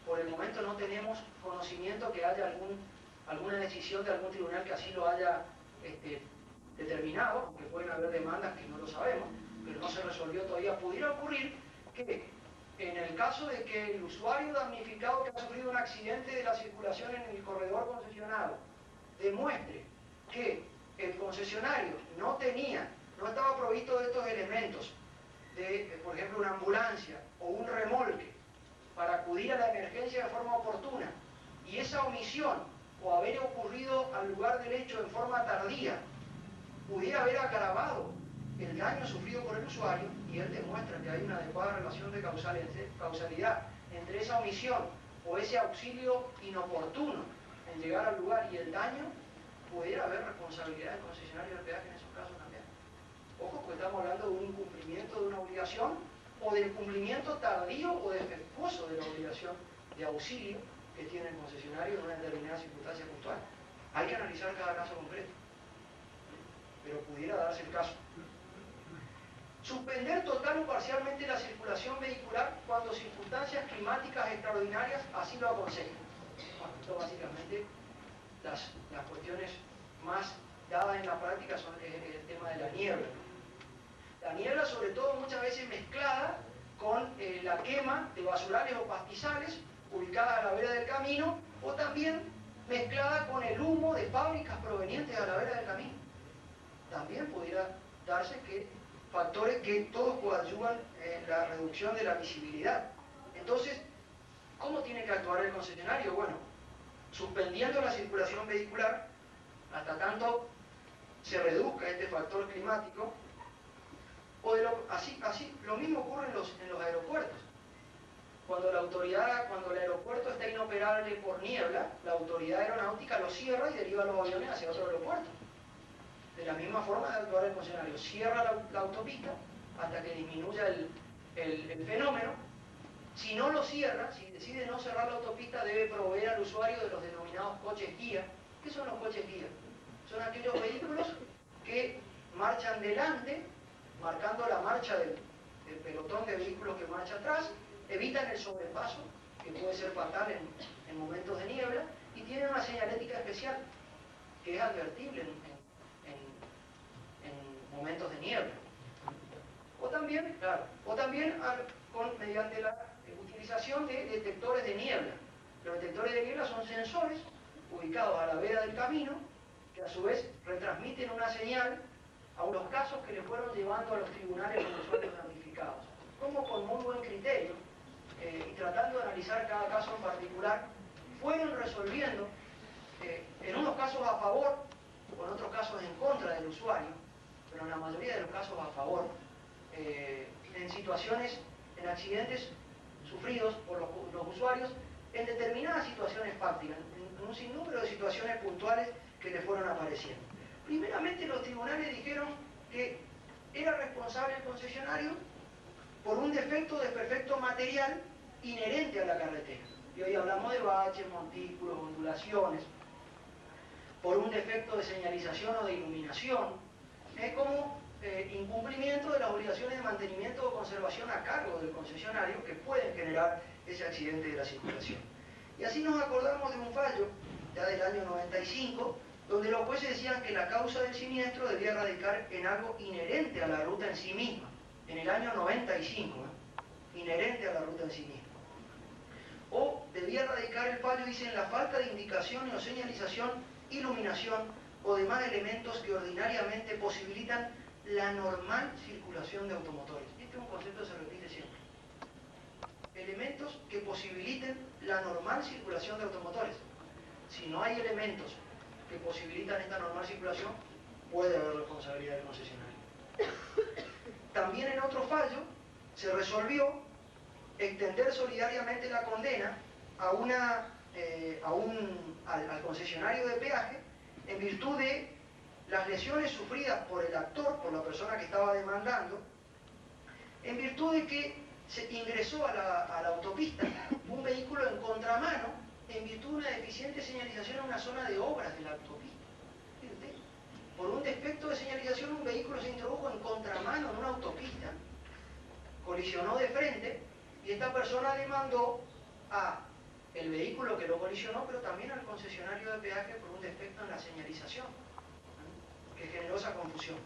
por el momento no tenemos conocimiento que haya alguna decisión de algún tribunal que así lo haya determinado, aunque pueden haber demandas que no lo sabemos, pero no se resolvió todavía. Pudiera ocurrir que en el caso de que el usuario damnificado que ha sufrido un accidente de la circulación en el corredor concesionado demuestre que el concesionario no estaba provisto de estos elementos, de, por ejemplo, una ambulancia o un remolque para acudir a la emergencia de forma oportuna, y esa omisión o haber ocurrido al lugar del hecho en forma tardía pudiera haber agravado el daño sufrido por el usuario, y él demuestra que hay una adecuada relación de causalidad entre esa omisión o ese auxilio inoportuno en llegar al lugar y el daño, pudiera haber responsabilidad del concesionario de peaje en esos casos también. Ojo, pues estamos hablando de un incumplimiento de una obligación o del cumplimiento tardío o defectuoso de la obligación de auxilio que tiene el concesionario en una determinada circunstancia puntual. Hay que analizar cada caso concreto, pero pudiera darse el caso. Suspender total o parcialmente la circulación vehicular cuando circunstancias climáticas extraordinarias así lo aconsejen. Bueno, esto básicamente, las cuestiones más dadas en la práctica son el tema de la niebla. La niebla, sobre todo, muchas veces mezclada con la quema de basurales o pastizales ubicadas a la vera del camino, o también mezclada con el humo de fábricas provenientes a la vera del camino. También pudiera darse que factores que todos coadyuvan en la reducción de la visibilidad. Entonces, ¿cómo tiene que actuar el concesionario? Bueno, suspendiendo la circulación vehicular hasta tanto se reduzca este factor climático, o así lo mismo ocurre en los aeropuertos. Cuando el aeropuerto está inoperable por niebla, la autoridad aeronáutica lo cierra y deriva los aviones hacia otro aeropuerto. De la misma forma de actuar el concesionario, cierra la autopista hasta que disminuya el fenómeno. Si no lo cierra, si decide no cerrar la autopista, debe proveer al usuario de los denominados coches guía. ¿Qué son los coches guía? Son aquellos vehículos que marchan delante, marcando la marcha del pelotón de vehículos que marcha atrás, evitan el sobrepaso, que puede ser fatal en momentos de niebla, y tienen una señalética especial que es advertible en momentos de niebla. O también, mediante la utilización de detectores de niebla. Los detectores de niebla son sensores ubicados a la vera del camino, que a su vez retransmiten una señal a los casos que le fueron llevando a los tribunales los usuarios damnificados. Como con muy buen criterio, y tratando de analizar cada caso en particular, fueron resolviendo, en unos casos a favor o en otros casos en contra del usuario, pero en la mayoría de los casos a favor, en situaciones, en accidentes sufridos por los usuarios, en determinadas situaciones fácticas, en un sinnúmero de situaciones puntuales que le fueron apareciendo. Primeramente los tribunales dijeron que era responsable el concesionario por un defecto de desperfecto material inherente a la carretera. Y hoy hablamos de baches, montículos, ondulaciones, por un defecto de señalización o de iluminación, como incumplimiento de las obligaciones de mantenimiento o conservación a cargo del concesionario que pueden generar ese accidente de la circulación. Y así nos acordamos de un fallo, ya del año 95, donde los jueces decían que la causa del siniestro debía radicar en algo inherente a la ruta en sí misma, en el año 95, inherente a la ruta en sí misma. O debía radicar el fallo, dice, en la falta de indicación o señalización, iluminación o demás elementos que ordinariamente posibilitan la normal circulación de automotores. Este es un concepto que se repite siempre. Elementos que posibiliten la normal circulación de automotores. Si no hay elementos que posibilitan esta normal circulación, puede haber responsabilidad del concesionario. También en otro fallo se resolvió extender solidariamente la condena al concesionario de peaje en virtud de las lesiones sufridas por el actor, por la persona que estaba demandando, en virtud de que se ingresó a la autopista un vehículo en contramano en virtud de una deficiente señalización en una zona de obras de la autopista. Fíjate, por un defecto de señalización un vehículo se introdujo en contramano en una autopista, colisionó de frente y esta persona demandó a el vehículo que lo colisionó, pero también al concesionario de peaje por un defecto en la señalización, que generó esa confusión.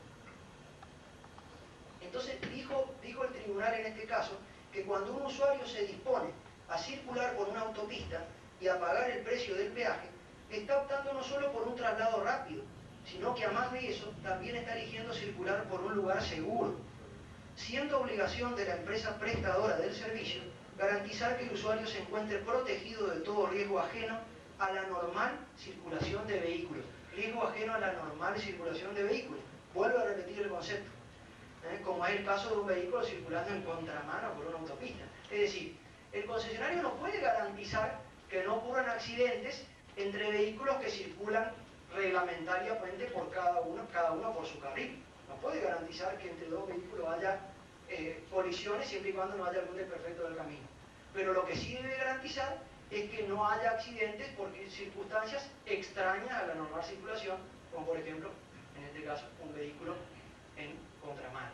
Entonces dijo el tribunal en este caso que cuando un usuario se dispone a circular por una autopista y a pagar el precio del peaje, está optando no solo por un traslado rápido, sino que además de eso también está eligiendo circular por un lugar seguro, siendo obligación de la empresa prestadora del servicio garantizar que el usuario se encuentre protegido de todo riesgo ajeno a la normal circulación de vehículos. Riesgo ajeno a la normal circulación de vehículos. Vuelvo a repetir el concepto. Como es el caso de un vehículo circulando en contramano por una autopista. Es decir, el concesionario no puede garantizar que no ocurran accidentes entre vehículos que circulan reglamentariamente por cada uno por su carril. No puede garantizar que entre dos vehículos haya colisiones siempre y cuando no haya algún desperfecto del camino. Pero lo que sí debe garantizar es que no haya accidentes por circunstancias extrañas a la normal circulación, como por ejemplo, en este caso, un vehículo en contramano.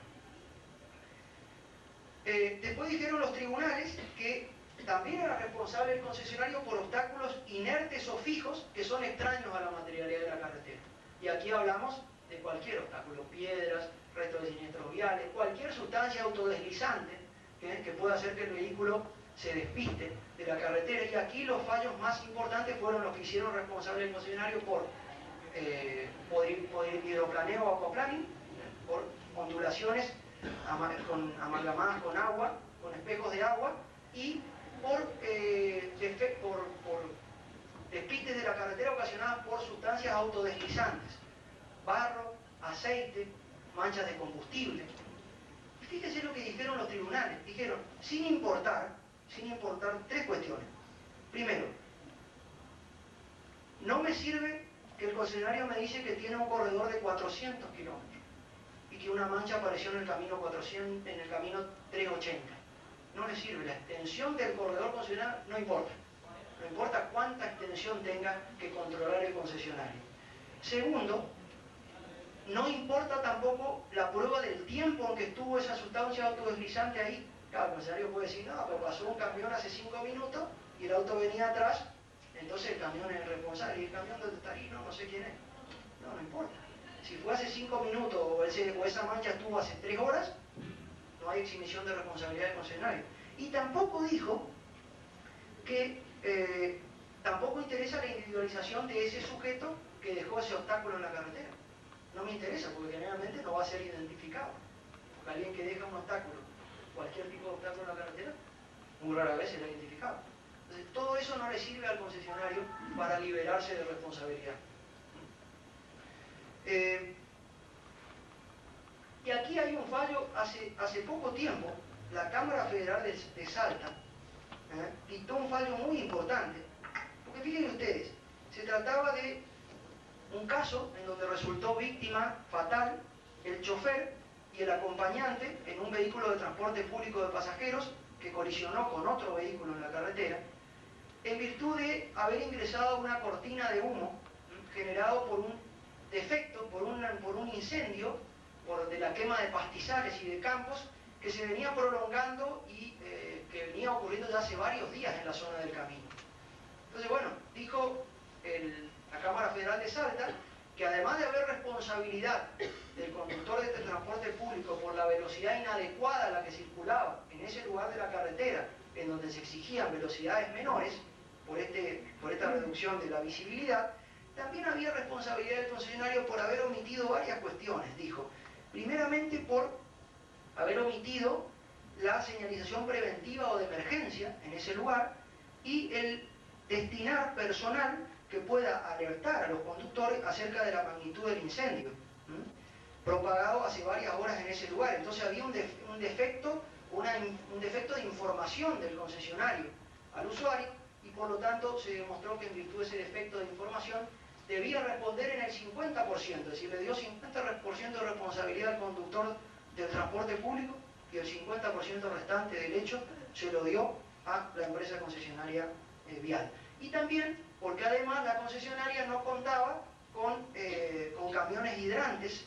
Después dijeron los tribunales que también era responsable el concesionario por obstáculos inertes o fijos que son extraños a la materialidad de la carretera. Y aquí hablamos de cualquier obstáculo, piedras, restos de siniestros viales, cualquier sustancia autodeslizante que pueda hacer que el vehículo se despiste de la carretera. Y aquí los fallos más importantes fueron los que hicieron responsable el concesionario por hidroplaneo o aquaplaning, por ondulaciones amalgamadas con agua, con espejos de agua, y por despistes de la carretera ocasionadas por sustancias autodeslizantes, barro, aceite, manchas de combustible. Y fíjense lo que dijeron los tribunales. Dijeron, sin importar tres cuestiones. Primero, no me sirve que el concesionario me dice que tiene un corredor de 400 kilómetros y que una mancha apareció en el camino 380. No le sirve, la extensión del corredor concesionario no importa. No importa cuánta extensión tenga que controlar el concesionario. Segundo, no importa tampoco la prueba del tiempo en que estuvo esa sustancia autodeslizante ahí. Claro, el concesionario puede decir, no, pero pasó un camión hace 5 minutos y el auto venía atrás, entonces el camión es el responsable. ¿Y el camión dónde está ahí? No sé quién es. No importa. Si fue hace 5 minutos o esa mancha estuvo hace 3 horas, no hay exhibición de responsabilidad del concesionario. Y tampoco dijo que tampoco interesa la individualización de ese sujeto que dejó ese obstáculo en la carretera. No me interesa, porque generalmente no va a ser identificado. Porque alguien que deja un obstáculo, cualquier tipo de obstáculo en la carretera, muy rara vez será identificado. Entonces, todo eso no le sirve al concesionario para liberarse de responsabilidad. Y aquí hay un fallo, hace poco tiempo, la Cámara Federal de Salta dictó un fallo muy importante, porque fíjense ustedes, se trataba de un caso en donde resultó víctima fatal el chofer y el acompañante en un vehículo de transporte público de pasajeros que colisionó con otro vehículo en la carretera, en virtud de haber ingresado una cortina de humo generado por un defecto, por un incendio, de la quema de pastizales y de campos, que se venía prolongando y que venía ocurriendo ya hace varios días en la zona del camino. Entonces, bueno, dijo la Cámara Federal de Salta que además de haber responsabilidad del conductor de este transporte público por la velocidad inadecuada a la que circulaba en ese lugar de la carretera, en donde se exigían velocidades menores, por esta reducción de la visibilidad, también había responsabilidad del concesionario por haber omitido varias cuestiones, dijo. Primeramente por haber omitido la señalización preventiva o de emergencia en ese lugar y el destinar personal que pueda alertar a los conductores acerca de la magnitud del incendio, propagado hace varias horas en ese lugar. Entonces había un defecto de información del concesionario al usuario y por lo tanto se demostró que en virtud de ese defecto de información debía responder en el 50%, es decir, le dio 50% de responsabilidad al conductor del transporte público y el 50% restante del hecho se lo dio a la empresa concesionaria vial. Y también porque además la concesionaria no contaba con camiones hidrantes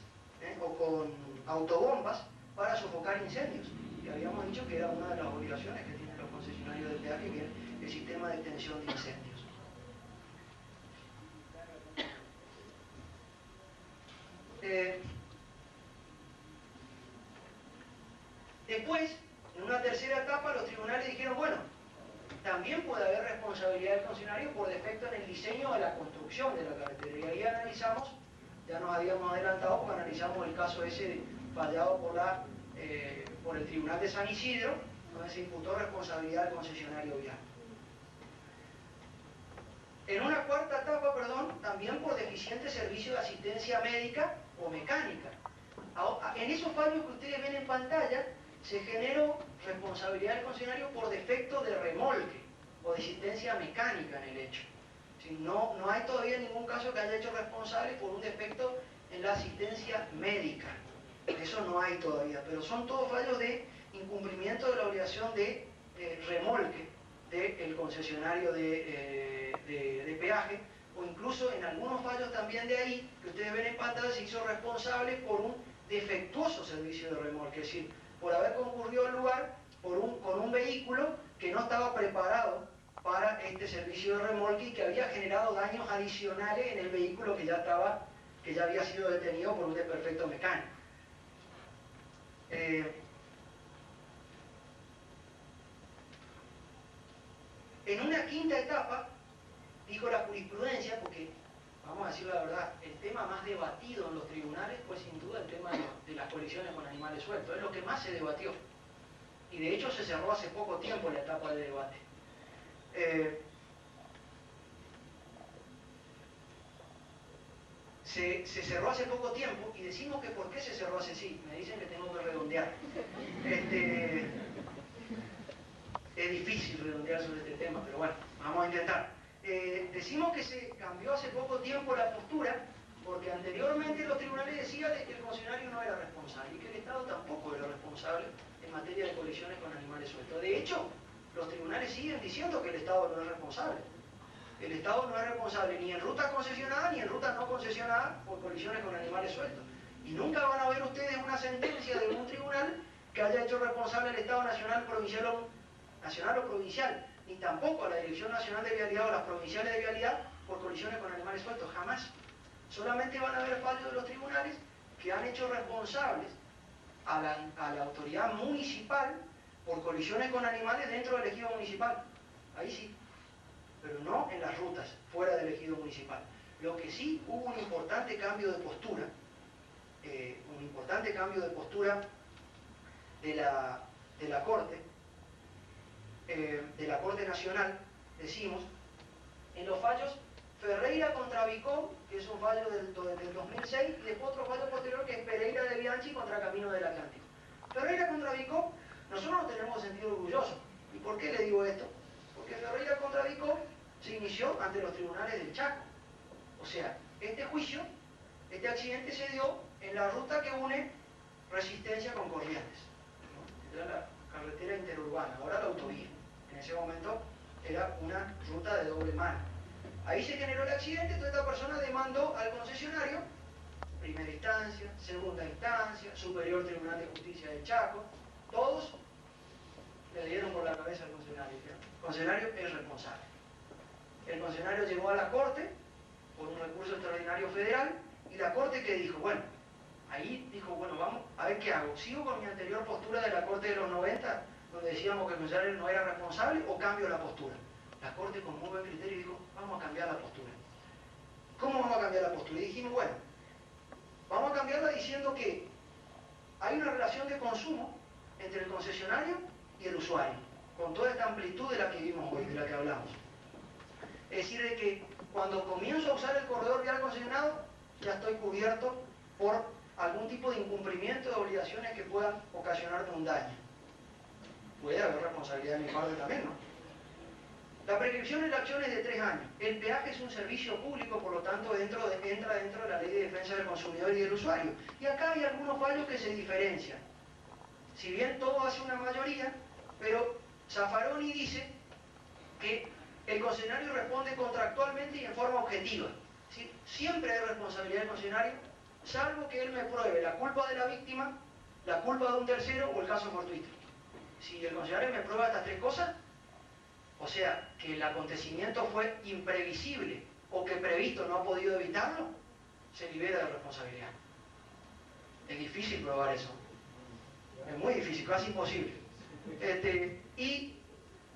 o con autobombas para sofocar incendios, que habíamos dicho que era una de las obligaciones que tienen los concesionarios de peaje, que es el sistema de extinción de incendios. Después, en una tercera etapa, los tribunales dijeron, bueno, también puede haber responsabilidad del concesionario por defecto en el diseño de la construcción de la carretera. Y ahí analizamos, ya nos habíamos adelantado porque analizamos el caso ese fallado por el Tribunal de San Isidro, donde se imputó responsabilidad del concesionario vial. En una cuarta etapa, también por deficiente servicio de asistencia médica o mecánica. En esos fallos que ustedes ven en pantalla, se generó responsabilidad del concesionario por defecto de remolque o de asistencia mecánica en el hecho. No hay todavía ningún caso que haya hecho responsable por un defecto en la asistencia médica. Eso no hay todavía, pero son todos fallos de incumplimiento de la obligación de remolque del concesionario de peaje, o incluso en algunos fallos también de ahí, que ustedes ven en pantalla, se hizo responsable por un defectuoso servicio de remolque, es decir, por haber concurrido al lugar con un vehículo que no estaba preparado para este servicio de remolque y que había generado daños adicionales en el vehículo que ya había sido detenido por un desperfecto mecánico. En una quinta etapa, dijo la jurisprudencia, porque, vamos a decir la verdad, el tema más debatido en los tribunales fue sin duda el tema de las colisiones con animales sueltos, es lo que más se debatió. Y de hecho se cerró hace poco tiempo la etapa de debate. Se cerró hace poco tiempo y decimos que ¿por qué se cerró hace sí? Me dicen que tengo que redondear. Es difícil redondear sobre este tema, pero bueno, vamos a intentar. Decimos que se cambió hace poco tiempo la postura porque anteriormente los tribunales decían que el concesionario no era responsable y que el Estado tampoco era responsable en materia de colisiones con animales sueltos. De hecho, los tribunales siguen diciendo que el Estado no es responsable. El Estado no es responsable ni en ruta concesionada ni en ruta no concesionada por colisiones con animales sueltos. Y nunca van a ver ustedes una sentencia de un tribunal que haya hecho responsable al Estado nacional o provincial, ni tampoco a la Dirección Nacional de Vialidad o las provinciales de vialidad por colisiones con animales sueltos, jamás. Solamente van a haber fallos de los tribunales que han hecho responsables a la autoridad municipal por colisiones con animales dentro del ejido municipal. Ahí sí, pero no en las rutas fuera del ejido municipal. Lo que sí hubo un importante cambio de postura, de la Corte Nacional, decimos, en los fallos Ferreira contra Vicó, que es un fallo del 2006, y después otro fallo posterior que es Pereira de Bianchi contra Camino del Atlántico. Ferreira contra Vicó, nosotros no tenemos sentido orgulloso. ¿Y por qué le digo esto? Porque Ferreira contra Vicó se inició ante los tribunales del Chaco. O sea, este juicio, este accidente se dio en la ruta que une Resistencia con Corrientes, ¿no? Era la carretera interurbana, ahora la autovía. En ese momento era una ruta de doble mano. Ahí se generó el accidente, toda esta persona demandó al concesionario, primera instancia, segunda instancia, Superior Tribunal de Justicia del Chaco, todos le dieron por la cabeza al concesionario. El concesionario es responsable. El concesionario llegó a la Corte por un recurso extraordinario federal, y la Corte que dijo, bueno, ahí dijo, bueno, vamos a ver qué hago, ¿sigo con mi anterior postura de la Corte de los 90, donde decíamos que el concesionario no era responsable, o cambio la postura? La Corte con muy buen criterio dijo, vamos a cambiar la postura. ¿Cómo vamos a cambiar la postura? Y dijimos, bueno, vamos a cambiarla diciendo que hay una relación de consumo entre el concesionario y el usuario, con toda esta amplitud de la que vimos hoy, de la que hablamos. Es decir, de que cuando comienzo a usar el corredor vial concesionado, ya estoy cubierto por algún tipo de incumplimiento de obligaciones que puedan ocasionarme un daño. Puede haber responsabilidad de mi parte también, ¿no? La prescripción en la acción es de 3 años. El peaje es un servicio público, por lo tanto entra dentro de la Ley de Defensa del Consumidor y del Usuario. Y acá hay algunos fallos que se diferencian. Si bien todo hace una mayoría, pero Zaffaroni dice que el concesionario responde contractualmente y en forma objetiva. ¿Sí? Siempre hay responsabilidad del concesionario, salvo que él me pruebe la culpa de la víctima, la culpa de un tercero o el caso fortuito. Si el concesionario me prueba estas 3 cosas, o sea, que el acontecimiento fue imprevisible o que previsto no ha podido evitarlo, se libera de responsabilidad. Es difícil probar eso. Es muy difícil, casi imposible. Y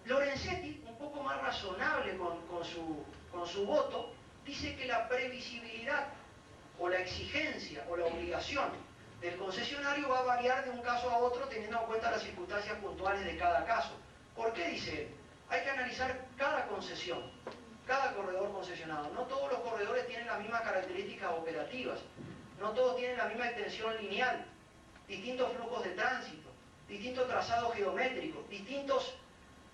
Lorenzetti, un poco más razonable con su voto, dice que la previsibilidad o la exigencia o la obligación del concesionario va a variar de un caso a otro teniendo en cuenta las circunstancias puntuales de cada caso. ¿Por qué dice él? Hay que analizar cada concesión, cada corredor concesionado. No todos los corredores tienen las mismas características operativas, no todos tienen la misma extensión lineal, distintos flujos de tránsito, distintos trazados geométricos,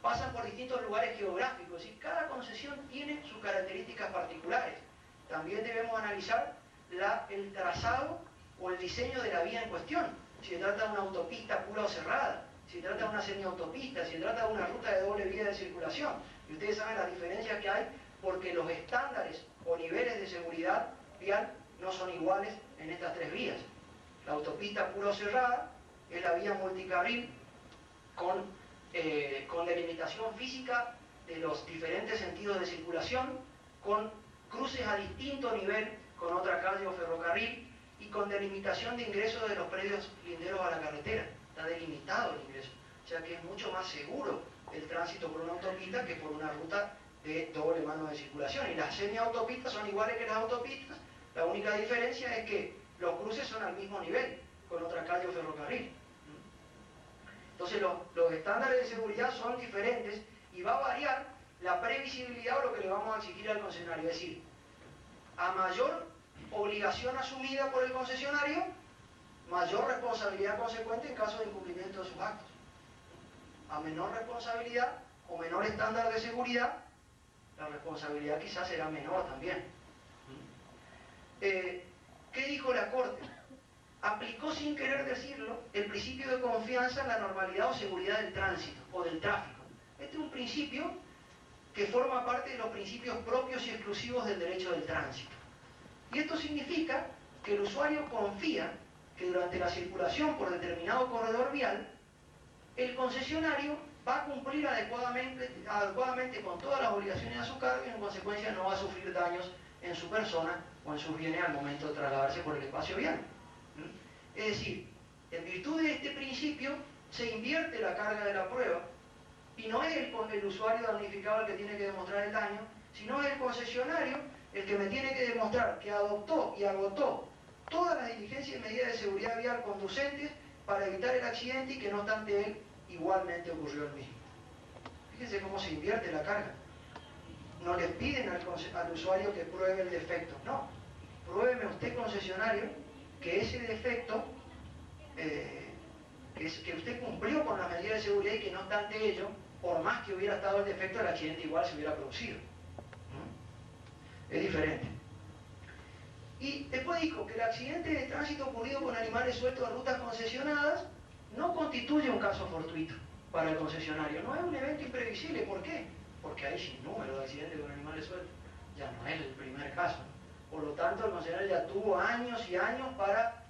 pasan por distintos lugares geográficos. Es decir, cada concesión tiene sus características particulares. También debemos analizar el trazado o el diseño de la vía en cuestión. Si se trata de una autopista pura o cerrada, si se trata de una semiautopista, si se trata de una ruta de doble vía de circulación. Y ustedes saben las diferencias que hay porque los estándares o niveles de seguridad vial no son iguales en estas 3 vías. La autopista pura o cerrada es la vía multicarril con delimitación física de los diferentes sentidos de circulación, con cruces a distinto nivel con otra calle o ferrocarril y con delimitación de ingreso de los predios linderos a la carretera. Está delimitado el ingreso, o sea que es mucho más seguro el tránsito por una autopista que por una ruta de doble mano de circulación. Y las semiautopistas son iguales que las autopistas, la única diferencia es que los cruces son al mismo nivel con otra calle o ferrocarril. Entonces los estándares de seguridad son diferentes y va a variar la previsibilidad o lo que le vamos a exigir al concesionario. Es decir, a mayor obligación asumida por el concesionario, mayor responsabilidad consecuente en caso de incumplimiento de sus actos. A menor responsabilidad o menor estándar de seguridad, la responsabilidad quizás será menor también. ¿Qué dijo la Corte? Aplicó sin querer decirlo el principio de confianza en la normalidad o seguridad del tránsito o del tráfico. Este es un principio que forma parte de los principios propios y exclusivos del derecho del tránsito. Y esto significa que el usuario confía que durante la circulación por determinado corredor vial, el concesionario va a cumplir adecuadamente con todas las obligaciones a su cargo y en consecuencia no va a sufrir daños en su persona o en sus bienes al momento de trasladarse por el espacio vial. Es decir, en virtud de este principio se invierte la carga de la prueba y no es el usuario damnificado el que tiene que demostrar el daño, sino es el concesionario el que me tiene que demostrar que adoptó y agotó todas las diligencias y medidas de seguridad vial conducentes para evitar el accidente y que no obstante él igualmente ocurrió el mismo. Fíjense cómo se invierte la carga. no les piden al usuario que pruebe el defecto. No, pruébeme usted, concesionario, que ese defecto, que usted cumplió con las medidas de seguridad y que no obstante ello, por más que hubiera estado el defecto, el accidente igual se hubiera producido. Es diferente. Y después dijo que el accidente de tránsito ocurrido con animales sueltos en rutas concesionadas no constituye un caso fortuito para el concesionario. No es un evento imprevisible. ¿Por qué? Porque hay sin número de accidentes con animales sueltos. Ya no es el primer caso. Por lo tanto, el concesionario ya tuvo años y años para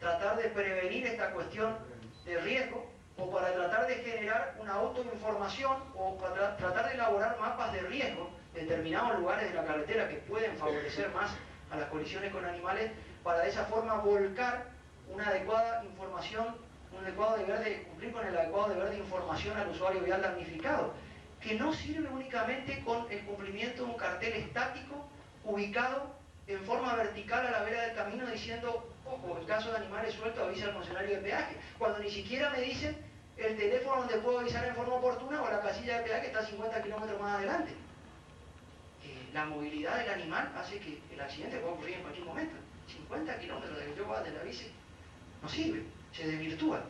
tratar de prevenir esta cuestión de riesgo, o para tratar de generar una autoinformación, o para tratar de elaborar mapas de riesgo en determinados lugares de la carretera que pueden favorecer más a las colisiones con animales, para de esa forma volcar una adecuada información, cumplir con el adecuado deber de información al usuario vial damnificado, que no sirve únicamente con el cumplimiento de un cartel estático ubicado en forma vertical a la vera del camino diciendo: ojo, en caso de animales sueltos avisa al concesionario de peaje, cuando ni siquiera me dicen el teléfono donde puedo avisar en forma oportuna o la casilla de peaje que está a 50 kilómetros más adelante. La movilidad del animal hace que el accidente pueda ocurrir en cualquier momento. 50 kilómetros de que yo vaya de la bici no sirve, se desvirtúa.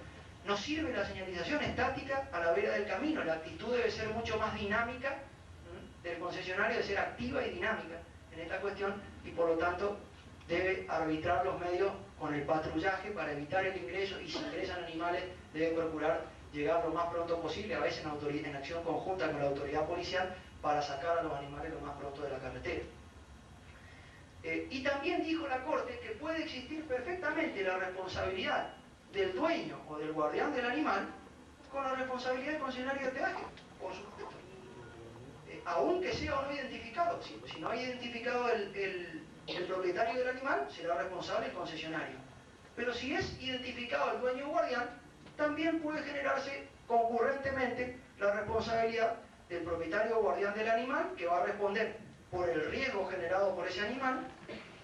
No sirve la señalización estática a la vera del camino. La actitud debe ser mucho más dinámica del concesionario, debe ser activa y dinámica en esta cuestión, y por lo tanto debe arbitrar los medios con el patrullaje para evitar el ingreso, y si ingresan animales debe procurar llegar lo más pronto posible, a veces en acción conjunta con la autoridad policial, para sacar a los animales lo más pronto de la carretera. Y también dijo la Corte que puede existir perfectamente la responsabilidad del dueño o del guardián del animal con la responsabilidad del concesionario de peaje, por supuesto. Aunque sea o no identificado, si no hay identificado el propietario del animal, será responsable el concesionario. Pero si es identificado el dueño o guardián, también puede generarse concurrentemente la responsabilidad del propietario o guardián del animal, que va a responder por el riesgo generado por ese animal,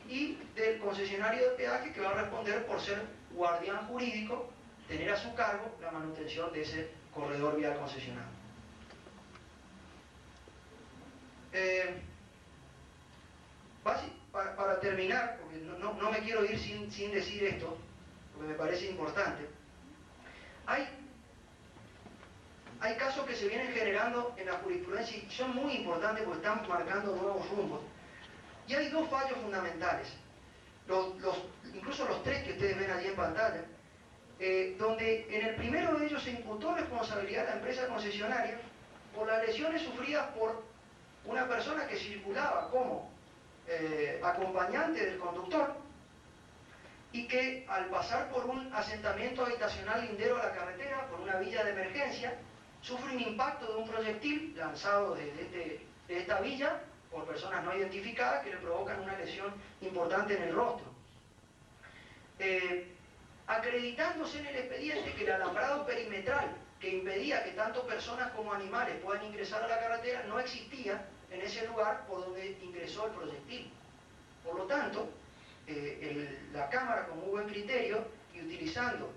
y del concesionario de peaje, que va a responder por ser guardián jurídico, tener a su cargo la manutención de ese corredor vial concesionado. Para terminar, porque no me quiero ir sin decir esto, porque me parece importante, hay casos que se vienen generando en la jurisprudencia y son muy importantes porque están marcando nuevos rumbos. Y hay dos fallos fundamentales, incluso los tres que ustedes ven allí en pantalla, donde en el primero de ellos se imputó responsabilidad a la empresa concesionaria por las lesiones sufridas por una persona que circulaba como acompañante del conductor, y que al pasar por un asentamiento habitacional lindero a la carretera, por una villa de emergencia, sufre un impacto de un proyectil lanzado de esta villa por personas no identificadas que le provocan una lesión importante en el rostro. Acreditándose en el expediente que el alambrado perimetral que impedía que tanto personas como animales puedan ingresar a la carretera no existía en ese lugar por donde ingresó el proyectil. Por lo tanto, la Cámara, con muy buen criterio y utilizando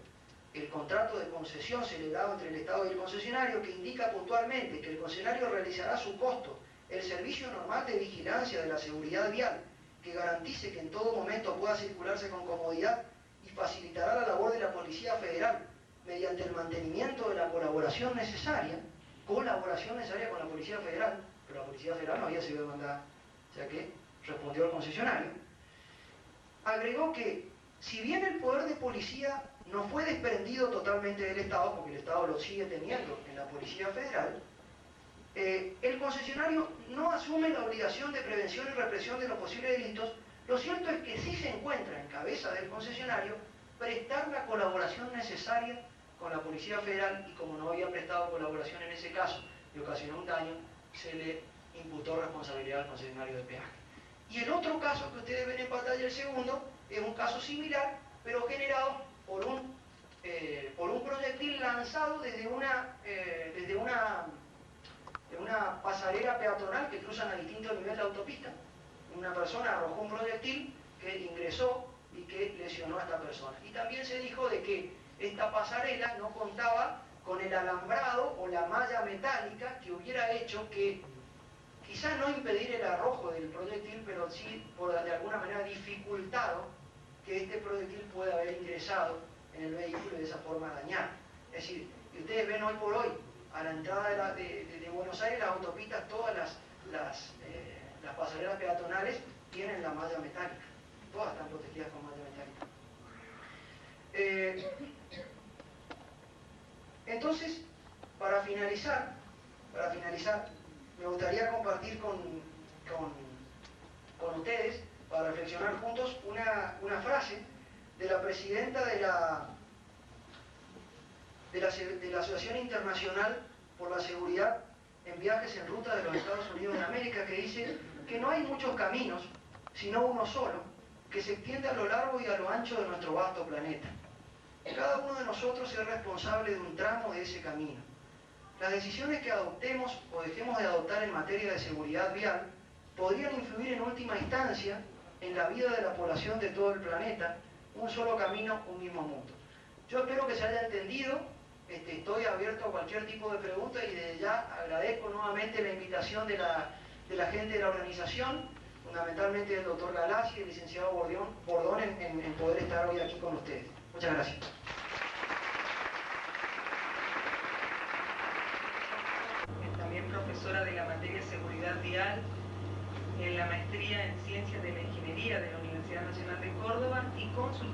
el contrato de concesión celebrado entre el Estado y el concesionario, que indica puntualmente que el concesionario realizará a su costo el servicio normal de vigilancia de la seguridad vial, que garantice que en todo momento pueda circularse con comodidad, y facilitará la labor de la Policía Federal mediante el mantenimiento de la colaboración necesaria con la Policía Federal, pero la Policía Federal no había sido demandada, o sea que respondió el concesionario. Agregó que, si bien el poder de policía no fue desprendido totalmente del Estado, porque el Estado lo sigue teniendo en la Policía Federal, el concesionario no asume la obligación de prevención y represión de los posibles delitos. Lo cierto es que sí se encuentra en cabeza del concesionario prestar la colaboración necesaria con la Policía Federal, y como no había prestado colaboración en ese caso y ocasionó un daño, se le imputó responsabilidad al concesionario de peaje. Y el otro caso que ustedes ven en pantalla, el segundo, es un caso similar, pero generado por un proyectil lanzado desde una pasarela peatonal que cruzan a distintos niveles de autopista. Una persona arrojó un proyectil que ingresó y que lesionó a esta persona. Y también se dijo de que esta pasarela no contaba con el alambrado o la malla metálica que hubiera hecho que quizás no impedir el arrojo del proyectil, pero sí de alguna manera dificultado que este proyectil pueda haber ingresado en el vehículo y de esa forma dañar. Es decir, y ustedes ven hoy por hoy, a la entrada de Buenos Aires, las autopistas, todas las pasarelas peatonales tienen la malla metálica. Todas están protegidas con malla metálica. Entonces, para finalizar, me gustaría compartir con ustedes, para reflexionar juntos, una frase de la presidenta de la Asociación Internacional por la Seguridad en Viajes en Ruta de los Estados Unidos de América, que dice que no hay muchos caminos, sino uno solo, que se extiende a lo largo y a lo ancho de nuestro vasto planeta. Cada uno de nosotros es responsable de un tramo de ese camino. Las decisiones que adoptemos o dejemos de adoptar en materia de seguridad vial podrían influir en última instancia en la vida de la población de todo el planeta. Un solo camino, un mismo mundo. Yo espero que se haya entendido. Estoy abierto a cualquier tipo de pregunta y desde ya agradezco nuevamente la invitación de la gente de la organización, fundamentalmente del doctor Galassi y el licenciado Bordón en poder estar hoy aquí con ustedes. Muchas gracias. También profesora de la materia Seguridad Vial en la maestría en Ciencias de la Ingeniería de la Universidad Nacional de Córdoba y consultora